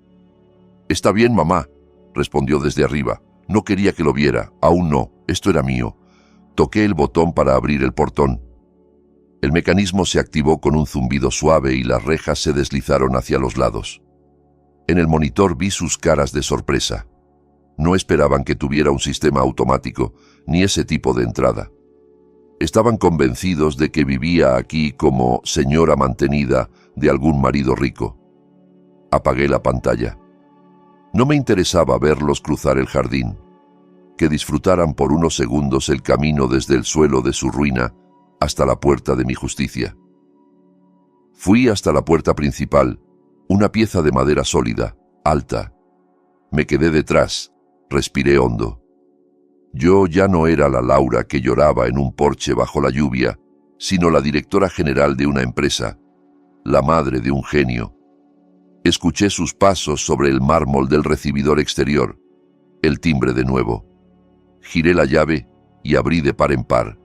«Está bien, mamá», respondió desde arriba. No quería que lo viera, aún no, esto era mío. Toqué el botón para abrir el portón. El mecanismo se activó con un zumbido suave y las rejas se deslizaron hacia los lados. En el monitor vi sus caras de sorpresa. No esperaban que tuviera un sistema automático, ni ese tipo de entrada. Estaban convencidos de que vivía aquí como señora mantenida de algún marido rico. Apagué la pantalla. No me interesaba verlos cruzar el jardín, que disfrutaran por unos segundos el camino desde el suelo de su ruina hasta la puerta de mi justicia. Fui hasta la puerta principal, una pieza de madera sólida, alta. Me quedé detrás, respiré hondo. Yo ya no era la Laura que lloraba en un porche bajo la lluvia, sino la directora general de una empresa, la madre de un genio. Escuché sus pasos sobre el mármol del recibidor exterior, el timbre de nuevo. Giré la llave y abrí de par en par.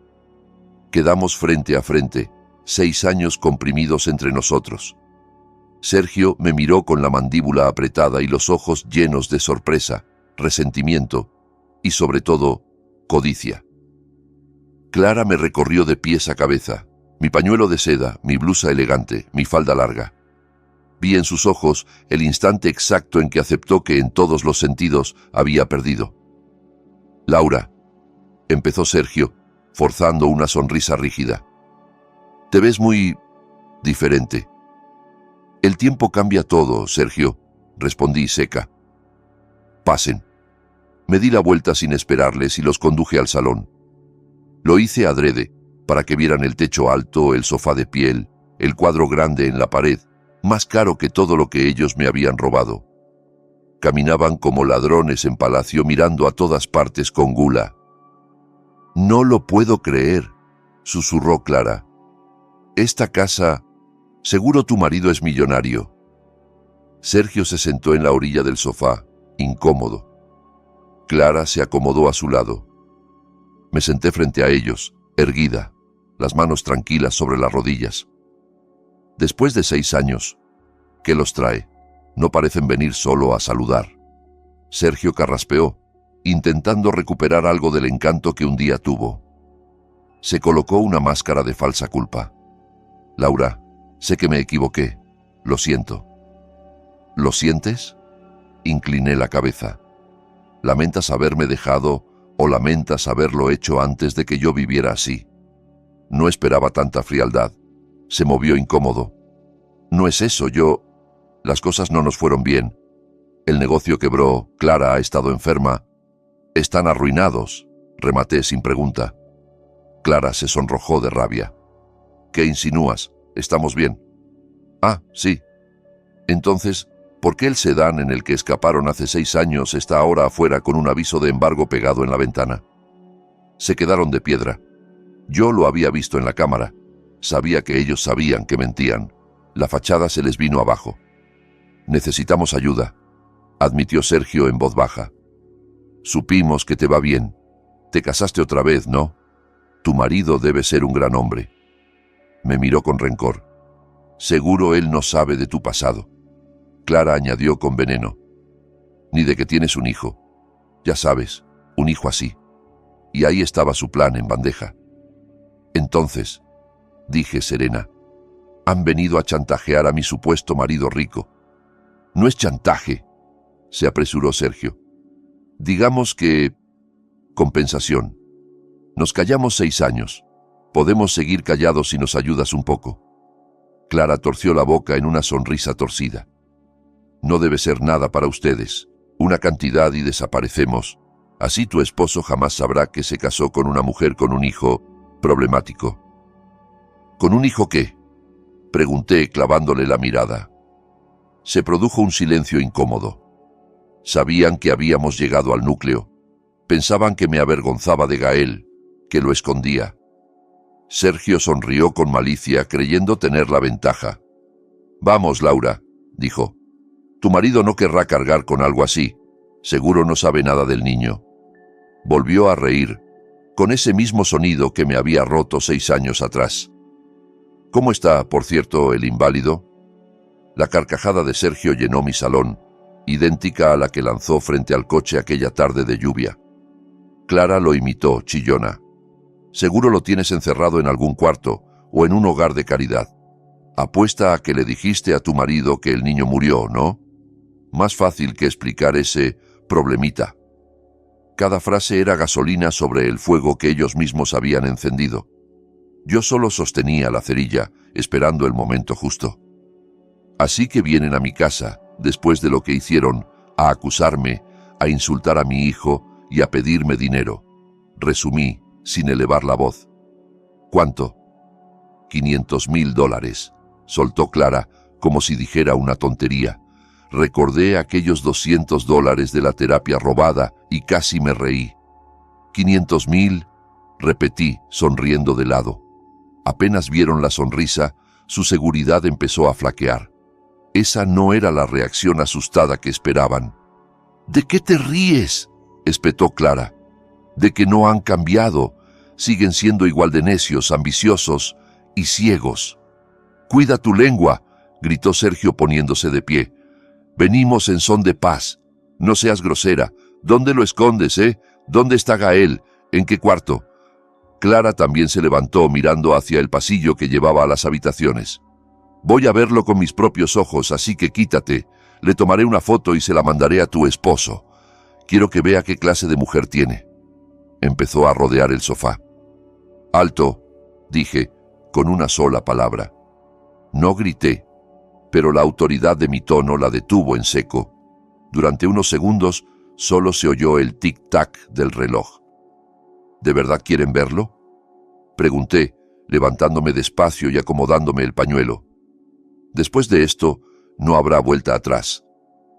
Quedamos frente a frente, 6 años comprimidos entre nosotros. Sergio me miró con la mandíbula apretada y los ojos llenos de sorpresa, resentimiento y, sobre todo, codicia. Clara me recorrió de pies a cabeza, mi pañuelo de seda, mi blusa elegante, mi falda larga. Vi en sus ojos el instante exacto en que aceptó que en todos los sentidos había perdido. «Laura», empezó Sergio, forzando una sonrisa rígida. «Te ves muy diferente». «El tiempo cambia todo, Sergio», respondí seca. «Pasen». Me di la vuelta sin esperarles y los conduje al salón. Lo hice adrede, para que vieran el techo alto, el sofá de piel, el cuadro grande en la pared, más caro que todo lo que ellos me habían robado. Caminaban como ladrones en palacio mirando a todas partes con gula. «No lo puedo creer», susurró Clara. «Esta casa... Seguro tu marido es millonario». Sergio se sentó en la orilla del sofá, incómodo. Clara se acomodó a su lado. Me senté frente a ellos, erguida, las manos tranquilas sobre las rodillas. Después de 6 años, ¿qué los trae? No parecen venir solo a saludar. Sergio carraspeó, intentando recuperar algo del encanto que un día tuvo. Se colocó una máscara de falsa culpa. «Laura, sé que me equivoqué. Lo siento». «¿Lo sientes?» Incliné la cabeza. «¿Lamentas haberme dejado o lamentas haberlo hecho antes de que yo viviera así?» No esperaba tanta frialdad. Se movió incómodo. «No es eso, Las cosas no nos fueron bien. El negocio quebró, Clara ha estado enferma. Están arruinados», rematé sin pregunta. Clara se sonrojó de rabia. «¿Qué insinúas? ¿Estamos bien?» «Ah, sí». «Entonces, ¿por qué el sedán en el que escaparon hace 6 años está ahora afuera con un aviso de embargo pegado en la ventana?» Se quedaron de piedra. Yo lo había visto en la cámara. Sabía que ellos sabían que mentían. La fachada se les vino abajo. «Necesitamos ayuda», admitió Sergio en voz baja. «Supimos que te va bien. Te casaste otra vez, ¿no? Tu marido debe ser un gran hombre». Me miró con rencor. «Seguro él no sabe de tu pasado». Clara añadió con veneno. «Ni de que tienes un hijo. Ya sabes, un hijo así». Y ahí estaba su plan en bandeja. «Entonces», dije serena, «han venido a chantajear a mi supuesto marido rico». «No es chantaje», se apresuró Sergio. «Digamos que... compensación. Nos callamos 6 años. Podemos seguir callados si nos ayudas un poco». Clara torció la boca en una sonrisa torcida. «No debe ser nada para ustedes. Una cantidad y desaparecemos. Así tu esposo jamás sabrá que se casó con una mujer con un hijo problemático». «¿Con un hijo qué?», pregunté clavándole la mirada. Se produjo un silencio incómodo. Sabían que habíamos llegado al núcleo. Pensaban que me avergonzaba de Gael, que lo escondía. Sergio sonrió con malicia, creyendo tener la ventaja. «Vamos, Laura», dijo. «Tu marido no querrá cargar con algo así. Seguro no sabe nada del niño. Volvió a reír, con ese mismo sonido que me había roto 6 años atrás. ¿Cómo está, por cierto, el inválido? La carcajada de Sergio llenó mi salón, idéntica a la que lanzó frente al coche aquella tarde de lluvia. Clara lo imitó, chillona. Seguro lo tienes encerrado en algún cuarto o en un hogar de caridad. Apuesta a que le dijiste a tu marido que el niño murió, ¿no? Más fácil que explicar ese problemita. Cada frase era gasolina sobre el fuego que ellos mismos habían encendido. Yo solo sostenía la cerilla, esperando el momento justo. Así que vienen a mi casa, después de lo que hicieron, a acusarme, a insultar a mi hijo y a pedirme dinero. Resumí, sin elevar la voz. ¿Cuánto? $500,000, soltó Clara, como si dijera una tontería. Recordé aquellos $200 de la terapia robada y casi me reí. $500,000, repetí, sonriendo de lado. Apenas vieron la sonrisa, su seguridad empezó a flaquear. Esa no era la reacción asustada que esperaban. ¿De qué te ríes?, espetó Clara. De que no han cambiado, siguen siendo igual de necios, ambiciosos y ciegos. «Cuida tu lengua», gritó Sergio poniéndose de pie. «Venimos en son de paz. No seas grosera. ¿Dónde lo escondes, eh? ¿Dónde está Gael? ¿En qué cuarto?» Clara también se levantó mirando hacia el pasillo que llevaba a las habitaciones. «Voy a verlo con mis propios ojos, así que quítate. Le tomaré una foto y se la mandaré a tu esposo. Quiero que vea qué clase de mujer tiene». Empezó a rodear el sofá. «Alto», dije, con una sola palabra. No grité, pero la autoridad de mi tono la detuvo en seco. Durante unos segundos solo se oyó el tic-tac del reloj. ¿De verdad quieren verlo?, pregunté, levantándome despacio y acomodándome el pañuelo. Después de esto, no habrá vuelta atrás.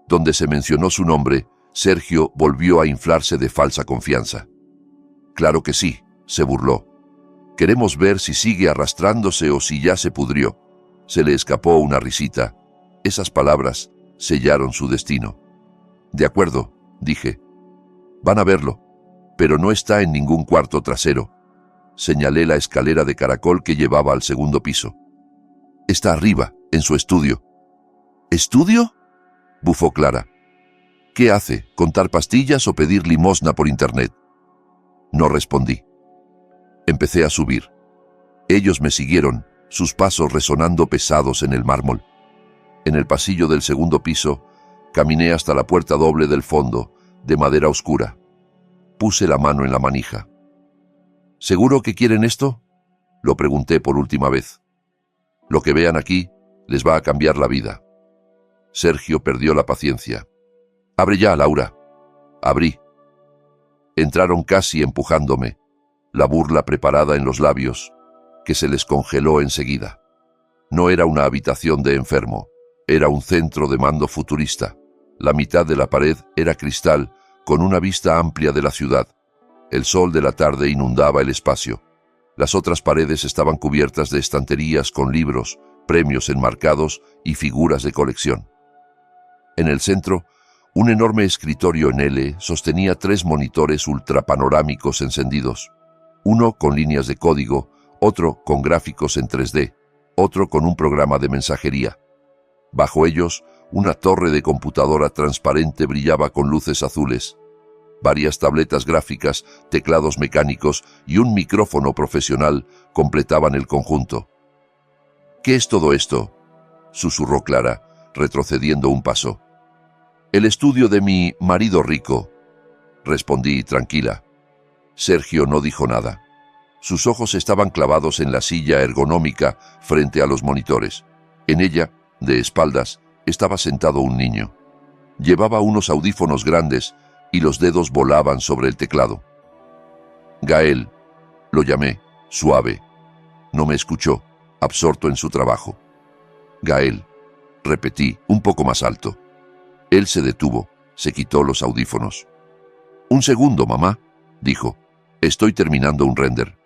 Donde se mencionó su nombre, Sergio volvió a inflarse de falsa confianza. «Claro que sí», se burló. «Queremos ver si sigue arrastrándose o si ya se pudrió». Se le escapó una risita. Esas palabras sellaron su destino. «De acuerdo», dije. «Van a verlo, pero no está en ningún cuarto trasero». Señalé la escalera de caracol que llevaba al segundo piso. «Está arriba, en su estudio». «¿Estudio?», bufó Clara. «¿Qué hace? ¿Contar pastillas o pedir limosna por internet?». No respondí. Empecé a subir. Ellos me siguieron, sus pasos resonando pesados en el mármol. En el pasillo del segundo piso, caminé hasta la puerta doble del fondo, de madera oscura. Puse la mano en la manija. «¿Seguro que quieren esto?», lo pregunté por última vez. «Lo que vean aquí les va a cambiar la vida». Sergio perdió la paciencia. «Abre ya, Laura». Abrí. Entraron casi empujándome, la burla preparada en los labios, que se les congeló enseguida. No era una habitación de enfermo, era un centro de mando futurista. La mitad de la pared era cristal, con una vista amplia de la ciudad. El sol de la tarde inundaba el espacio. Las otras paredes estaban cubiertas de estanterías con libros, premios enmarcados y figuras de colección. En el centro, un enorme escritorio en L sostenía 3 monitores ultrapanorámicos encendidos. Uno con líneas de código, otro con gráficos en 3D, otro con un programa de mensajería. Bajo ellos, una torre de computadora transparente brillaba con luces azules. Varias tabletas gráficas, teclados mecánicos y un micrófono profesional completaban el conjunto. «¿Qué es todo esto?», susurró Clara, retrocediendo un paso. «El estudio de mi marido rico», respondí tranquila. Sergio no dijo nada. Sus ojos estaban clavados en la silla ergonómica frente a los monitores. En ella, de espaldas, estaba sentado un niño. Llevaba unos audífonos grandes y los dedos volaban sobre el teclado. «Gael», lo llamé, suave. No me escuchó, absorto en su trabajo. «Gael», repetí, un poco más alto. Él se detuvo, se quitó los audífonos. «Un segundo, mamá», dijo. «Estoy terminando un render».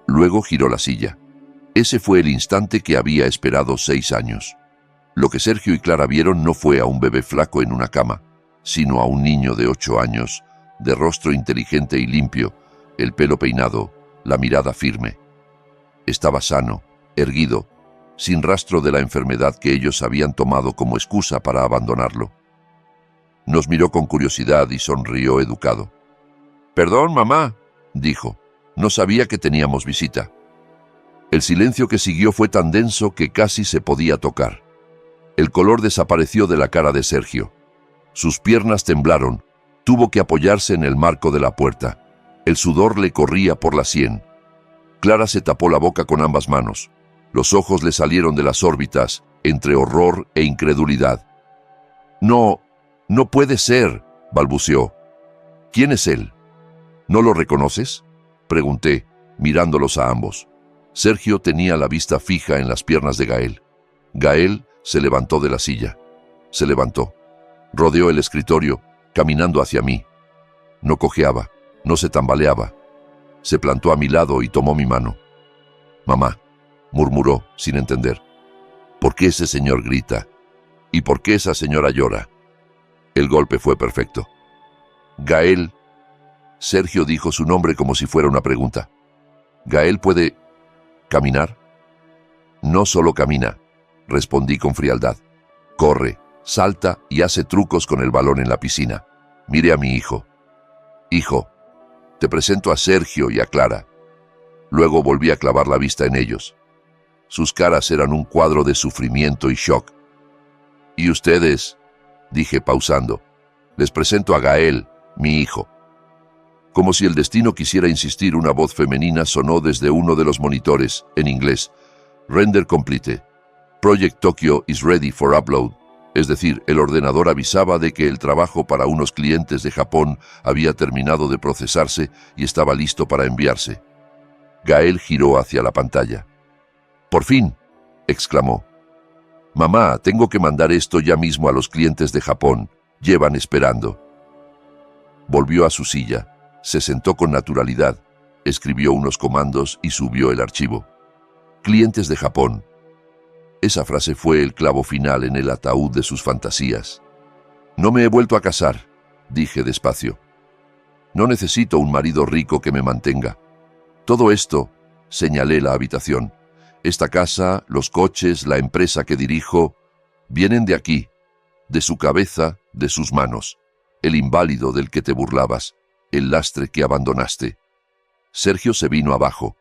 Luego giró la silla. Ese fue el instante que había esperado 6 años. Lo que Sergio y Clara vieron no fue a un bebé flaco en una cama, sino a un niño de 8 años, de rostro inteligente y limpio, el pelo peinado, la mirada firme. Estaba sano, erguido, sin rastro de la enfermedad que ellos habían tomado como excusa para abandonarlo. Nos miró con curiosidad y sonrió educado. «Perdón, mamá», dijo, «no sabía que teníamos visita». El silencio que siguió fue tan denso que casi se podía tocar. El color desapareció de la cara de Sergio. Sus piernas temblaron, tuvo que apoyarse en el marco de la puerta. El sudor le corría por la sien. Clara se tapó la boca con ambas manos. Los ojos le salieron de las órbitas, entre horror e incredulidad. «No, no puede ser», balbuceó. «¿Quién es él? ¿No lo reconoces?», pregunté, mirándolos a ambos. Sergio tenía la vista fija en las piernas de Gael. Gael se levantó de la silla. Se levantó. Rodeó el escritorio, caminando hacia mí. No cojeaba, no se tambaleaba. Se plantó a mi lado y tomó mi mano. «Mamá», murmuró, sin entender. «¿Por qué ese señor grita? ¿Y por qué esa señora llora?». El golpe fue perfecto. «Gael», Sergio dijo su nombre como si fuera una pregunta. «¿Gael puede caminar?». «No solo camina», respondí con frialdad. «Corre, salta y hace trucos con el balón en la piscina. Mire a mi hijo». «Hijo, te presento a Sergio y a Clara». Luego volví a clavar la vista en ellos. Sus caras eran un cuadro de sufrimiento y shock. «¿Y ustedes?», dije pausando. «Les presento a Gael, mi hijo». Como si el destino quisiera insistir, una voz femenina sonó desde uno de los monitores, en inglés. «Render complete. Project Tokyo is ready for upload». Es decir, el ordenador avisaba de que el trabajo para unos clientes de Japón había terminado de procesarse y estaba listo para enviarse. Gael giró hacia la pantalla. «¡Por fin!», exclamó. «Mamá, tengo que mandar esto ya mismo a los clientes de Japón. Llevan esperando». Volvió a su silla. Se sentó con naturalidad, escribió unos comandos y subió el archivo. «Clientes de Japón». Esa frase fue el clavo final en el ataúd de sus fantasías. «No me he vuelto a casar», dije despacio. «No necesito un marido rico que me mantenga. Todo esto», señalé la habitación, «esta casa, los coches, la empresa que dirijo, vienen de aquí, de su cabeza, de sus manos, el inválido del que te burlabas, el lastre que abandonaste». Sergio se vino abajo,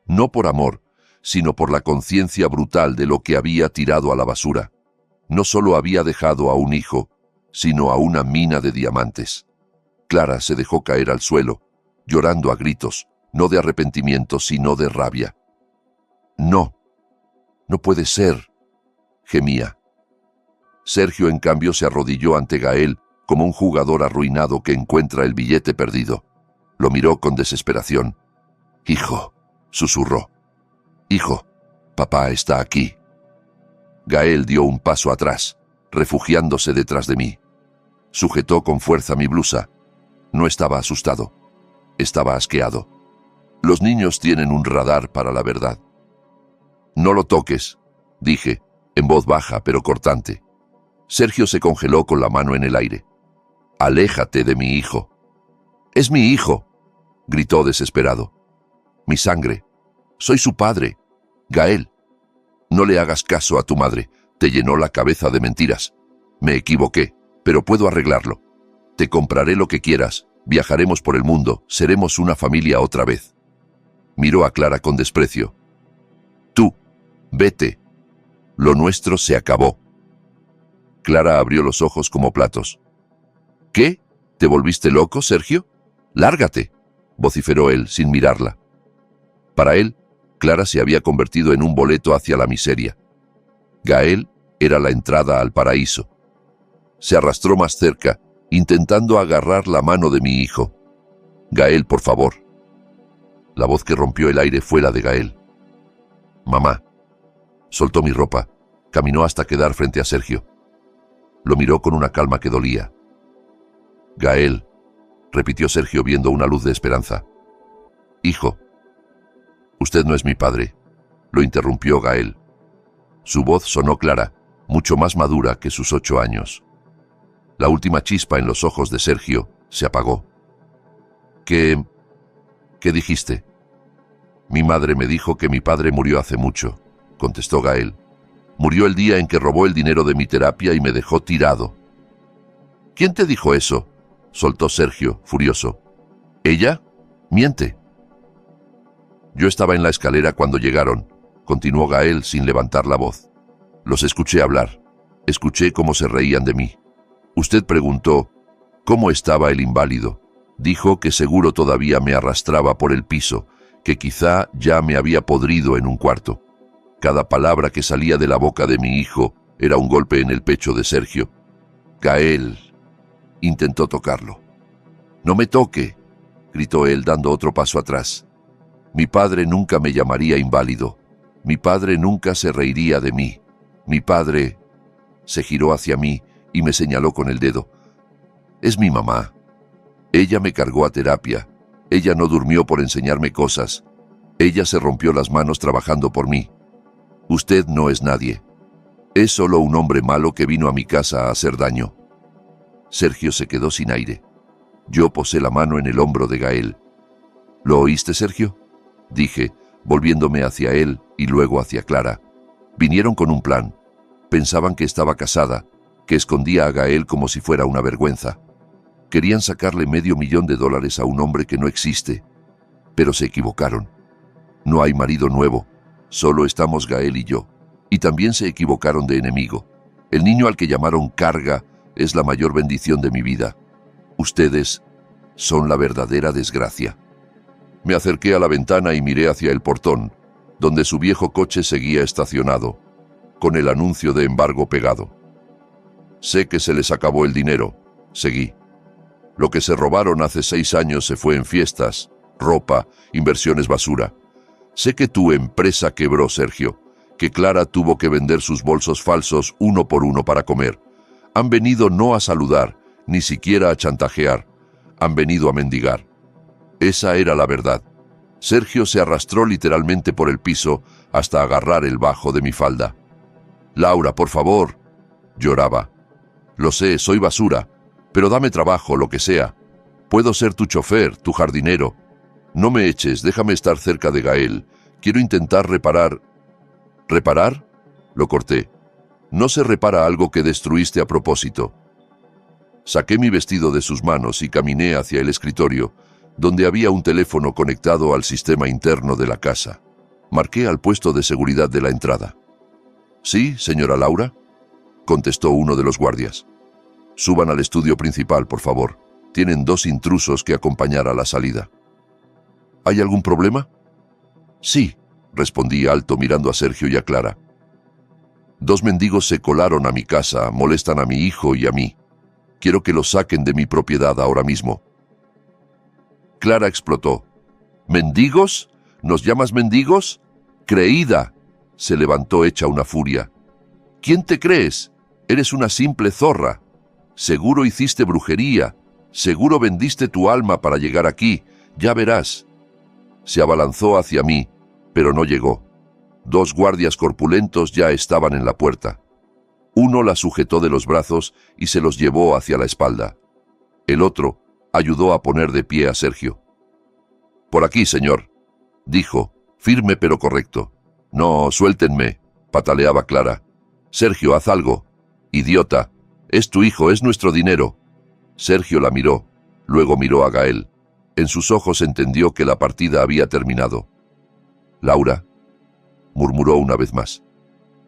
no por amor, sino por la conciencia brutal de lo que había tirado a la basura. No solo había dejado a un hijo, sino a una mina de diamantes. Clara se dejó caer al suelo, llorando a gritos, no de arrepentimiento, sino de rabia. «No, no puede ser», gemía. Sergio, en cambio, se arrodilló ante Gael como un jugador arruinado que encuentra el billete perdido. Lo miró con desesperación. «Hijo», susurró. «Hijo, papá está aquí». Gael dio un paso atrás, refugiándose detrás de mí. Sujetó con fuerza mi blusa. No estaba asustado. Estaba asqueado. Los niños tienen un radar para la verdad. «No lo toques», dije, en voz baja pero cortante. Sergio se congeló con la mano en el aire. «Aléjate de mi hijo». «Es mi hijo», gritó desesperado. «Mi sangre. Soy su padre. Gael, no le hagas caso a tu madre. Te llenó la cabeza de mentiras. Me equivoqué, pero puedo arreglarlo. Te compraré lo que quieras. Viajaremos por el mundo. Seremos una familia otra vez». Miró a Clara con desprecio. «Tú, vete. Lo nuestro se acabó». Clara abrió los ojos como platos. «¿Qué? ¿Te volviste loco, Sergio? Lárgate», vociferó él sin mirarla. Para él, Clara se había convertido en un boleto hacia la miseria. Gael era la entrada al paraíso. Se arrastró más cerca, intentando agarrar la mano de mi hijo. «Gael, por favor». La voz que rompió el aire fue la de Gael. «Mamá». Soltó mi ropa, caminó hasta quedar frente a Sergio. Lo miró con una calma que dolía. «Gael», repitió Sergio viendo una luz de esperanza. «Hijo». «Usted no es mi padre», lo interrumpió Gael. Su voz sonó clara, mucho más madura que sus 8 años. La última chispa en los ojos de Sergio se apagó. ¿Qué dijiste? Mi madre me dijo que mi padre murió hace mucho, contestó Gael. Murió el día en que robó el dinero de mi terapia y me dejó tirado. ¿Quién te dijo eso?, soltó Sergio, furioso. ¿Ella? Miente. Yo estaba en la escalera cuando llegaron, continuó Gael sin levantar la voz. Los escuché hablar. Escuché cómo se reían de mí. Usted preguntó cómo estaba el inválido. Dijo que seguro todavía me arrastraba por el piso, que quizá ya me había podrido en un cuarto. Cada palabra que salía de la boca de mi hijo era un golpe en el pecho de Sergio. Gael intentó tocarlo. «No me toque», gritó él dando otro paso atrás. «Mi padre nunca me llamaría inválido. Mi padre nunca se reiría de mí. Mi padre...» Se giró hacia mí y me señaló con el dedo. «Es mi mamá. Ella me cargó a terapia. Ella no durmió por enseñarme cosas. Ella se rompió las manos trabajando por mí. Usted no es nadie. Es solo un hombre malo que vino a mi casa a hacer daño». Sergio se quedó sin aire. Yo posé la mano en el hombro de Gael. «¿Lo oíste, Sergio?», dije, volviéndome hacia él y luego hacia Clara. Vinieron con un plan. Pensaban que estaba casada, que escondía a Gael como si fuera una vergüenza. Querían sacarle $500,000 a un hombre que no existe. Pero se equivocaron. No hay marido nuevo, solo estamos Gael y yo. Y también se equivocaron de enemigo. El niño al que llamaron carga es la mayor bendición de mi vida. Ustedes son la verdadera desgracia. Me acerqué a la ventana y miré hacia el portón, donde su viejo coche seguía estacionado, con el anuncio de embargo pegado. Sé que se les acabó el dinero, seguí. Lo que se robaron hace 6 años se fue en fiestas, ropa, inversiones basura. Sé que tu empresa quebró, Sergio, que Clara tuvo que vender sus bolsos falsos uno por uno para comer. Han venido no a saludar, ni siquiera a chantajear. Han venido a mendigar. Esa era la verdad. Sergio se arrastró literalmente por el piso hasta agarrar el bajo de mi falda. «Laura, por favor», lloraba. «Lo sé, soy basura, pero dame trabajo, lo que sea. Puedo ser tu chofer, tu jardinero. No me eches, déjame estar cerca de Gael. Quiero intentar reparar». «¿Reparar?», lo corté. «No se repara algo que destruiste a propósito». Saqué mi vestido de sus manos y caminé hacia el escritorio, donde había un teléfono conectado al sistema interno de la casa. Marqué al puesto de seguridad de la entrada. «Sí, señora Laura», contestó uno de los guardias. «Suban al estudio principal, por favor. Tienen 2 intrusos que acompañar a la salida». «¿Hay algún problema?». «Sí», respondí alto mirando a Sergio y a Clara. «2 mendigos se colaron a mi casa, molestan a mi hijo y a mí. Quiero que los saquen de mi propiedad ahora mismo». Clara explotó. «¿Mendigos? ¿Nos llamas mendigos? ¡Creída!». Se levantó hecha una furia. «¿Quién te crees? Eres una simple zorra. Seguro hiciste brujería. Seguro vendiste tu alma para llegar aquí. Ya verás». Se abalanzó hacia mí, pero no llegó. 2 guardias corpulentos ya estaban en la puerta. Uno la sujetó de los brazos y se los llevó hacia la espalda. El otro ayudó a poner de pie a Sergio. «Por aquí, señor», dijo, firme pero correcto. «No, suéltenme», pataleaba Clara. «Sergio, haz algo». «Idiota, es tu hijo, es nuestro dinero». Sergio la miró, luego miró a Gael. En sus ojos entendió que la partida había terminado. «Laura», murmuró una vez más,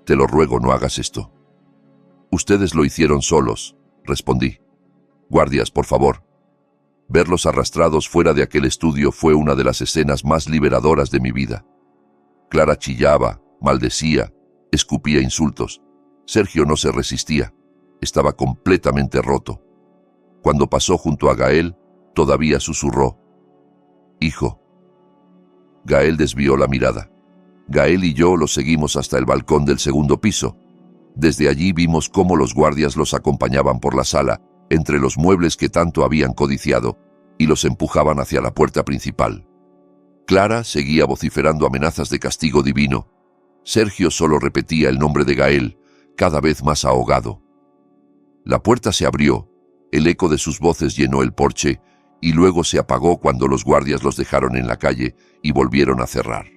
«te lo ruego, no hagas esto». «Ustedes lo hicieron solos», respondí. «Guardias, por favor». Verlos arrastrados fuera de aquel estudio fue una de las escenas más liberadoras de mi vida. Clara chillaba, maldecía, escupía insultos. Sergio no se resistía. Estaba completamente roto. Cuando pasó junto a Gael, todavía susurró: «Hijo». Gael desvió la mirada. Gael y yo los seguimos hasta el balcón del 2º piso. Desde allí vimos cómo los guardias los acompañaban por la sala, entre los muebles que tanto habían codiciado, y los empujaban hacia la puerta principal. Clara seguía vociferando amenazas de castigo divino. Sergio solo repetía el nombre de Gael, cada vez más ahogado. La puerta se abrió, El eco de sus voces llenó el porche y luego se apagó cuando los guardias los dejaron en la calle y volvieron a cerrar.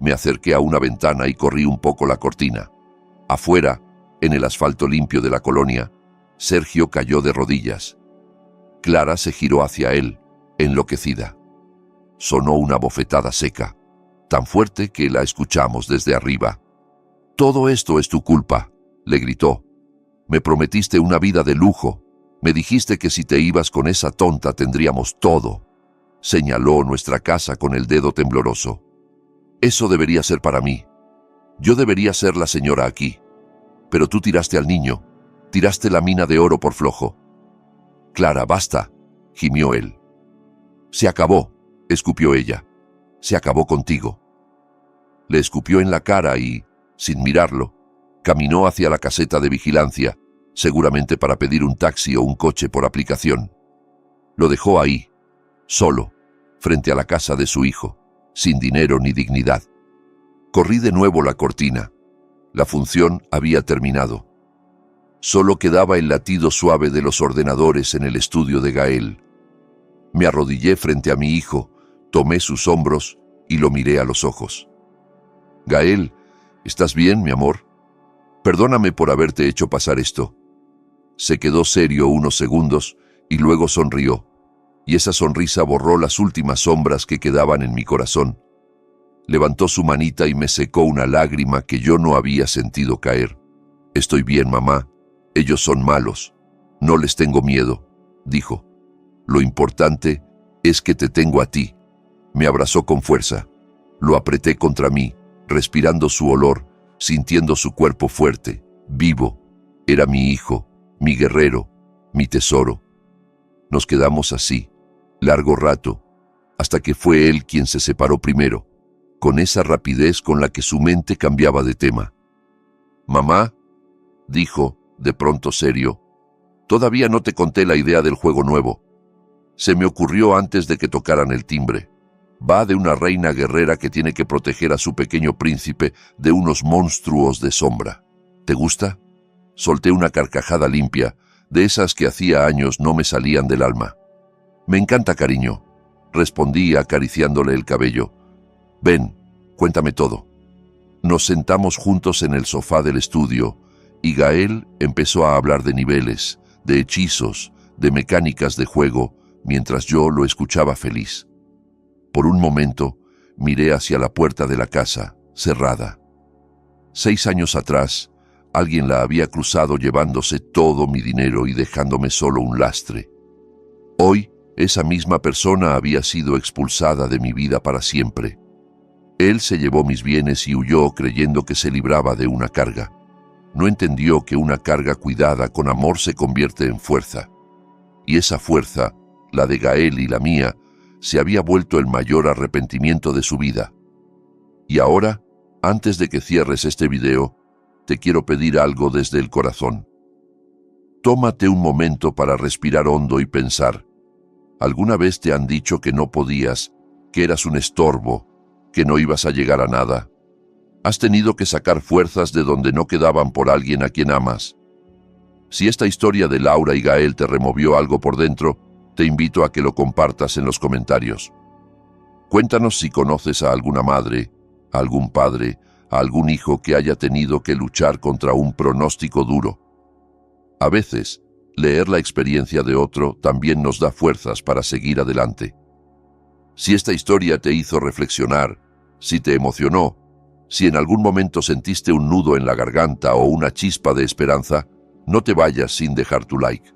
Me acerqué a una ventana y corrí un poco la cortina. Afuera, en el asfalto limpio de la colonia, Sergio cayó de rodillas. Clara se giró hacia él, enloquecida. Sonó una bofetada seca, tan fuerte que la escuchamos desde arriba. «Todo esto es tu culpa», le gritó. «Me prometiste una vida de lujo. Me dijiste que si te ibas con esa tonta tendríamos todo». Señaló nuestra casa con el dedo tembloroso. «Eso debería ser para mí. Yo debería ser la señora aquí. Pero tú tiraste al niño, tiraste la mina de oro por flojo». «Clara, basta», gimió él. «Se acabó», escupió ella. «Se acabó contigo». Le escupió en la cara y, sin mirarlo, caminó hacia la caseta de vigilancia, seguramente para pedir un taxi o un coche por aplicación. Lo dejó ahí, solo, frente a la casa de su hijo, sin dinero ni dignidad. Corrí de nuevo la cortina. La función había terminado. Solo quedaba el latido suave de los ordenadores en el estudio de Gael. Me arrodillé frente a mi hijo, tomé sus hombros y lo miré a los ojos. «Gael, ¿estás bien, mi amor? Perdóname por haberte hecho pasar esto». Se quedó serio unos segundos y luego sonrió, y esa sonrisa borró las últimas sombras que quedaban en mi corazón. Levantó su manita y me secó una lágrima que yo no había sentido caer. «Estoy bien, mamá. Ellos son malos. No les tengo miedo», dijo. «Lo importante es que te tengo a ti». Me abrazó con fuerza. Lo apreté contra mí, respirando su olor, sintiendo su cuerpo fuerte, vivo. Era mi hijo, mi guerrero, mi tesoro. Nos quedamos así, largo rato, hasta que fue él quien se separó primero, con esa rapidez con la que su mente cambiaba de tema. «Mamá», dijo, de pronto serio, «todavía no te conté la idea del juego nuevo. Se me ocurrió antes de que tocaran el timbre. Va de una reina guerrera que tiene que proteger a su pequeño príncipe de unos monstruos de sombra. ¿Te gusta?» Solté una carcajada limpia, de esas que hacía años no me salían del alma. «Me encanta, cariño», respondí acariciándole el cabello. «Ven, cuéntame todo». Nos sentamos juntos en el sofá del estudio y Gael empezó a hablar de niveles, de hechizos, de mecánicas de juego, mientras yo lo escuchaba feliz. Por un momento, miré hacia la puerta de la casa, cerrada. 6 años atrás, alguien la había cruzado llevándose todo mi dinero y dejándome solo un lastre. Hoy, esa misma persona había sido expulsada de mi vida para siempre. Él se llevó mis bienes y huyó creyendo que se libraba de una carga. No entendió que una carga cuidada con amor se convierte en fuerza. Y esa fuerza, la de Gael y la mía, se había vuelto el mayor arrepentimiento de su vida. Y ahora, antes de que cierres este video, te quiero pedir algo desde el corazón. Tómate un momento para respirar hondo y pensar. ¿Alguna vez te han dicho que no podías, que eras un estorbo, que no ibas a llegar a nada? ¿Has tenido que sacar fuerzas de donde no quedaban por alguien a quien amas? Si esta historia de Laura y Gael te removió algo por dentro, te invito a que lo compartas en los comentarios. Cuéntanos si conoces a alguna madre, a algún padre, a algún hijo que haya tenido que luchar contra un pronóstico duro. A veces, leer la experiencia de otro también nos da fuerzas para seguir adelante. Si esta historia te hizo reflexionar, si te emocionó, si en algún momento sentiste un nudo en la garganta o una chispa de esperanza, no te vayas sin dejar tu like.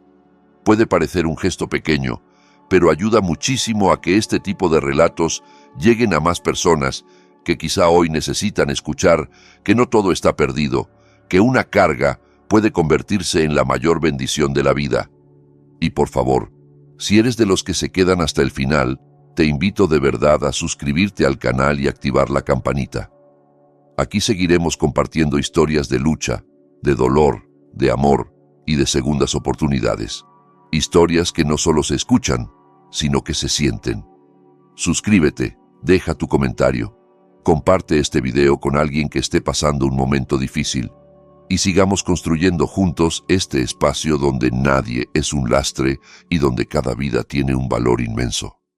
Puede parecer un gesto pequeño, pero ayuda muchísimo a que este tipo de relatos lleguen a más personas que quizá hoy necesitan escuchar que no todo está perdido, que una carga puede convertirse en la mayor bendición de la vida. Y por favor, si eres de los que se quedan hasta el final, te invito de verdad a suscribirte al canal y activar la campanita. Aquí seguiremos compartiendo historias de lucha, de dolor, de amor y de segundas oportunidades. Historias que no solo se escuchan, sino que se sienten. Suscríbete, deja tu comentario, comparte este video con alguien que esté pasando un momento difícil y sigamos construyendo juntos este espacio donde nadie es un lastre y donde cada vida tiene un valor inmenso.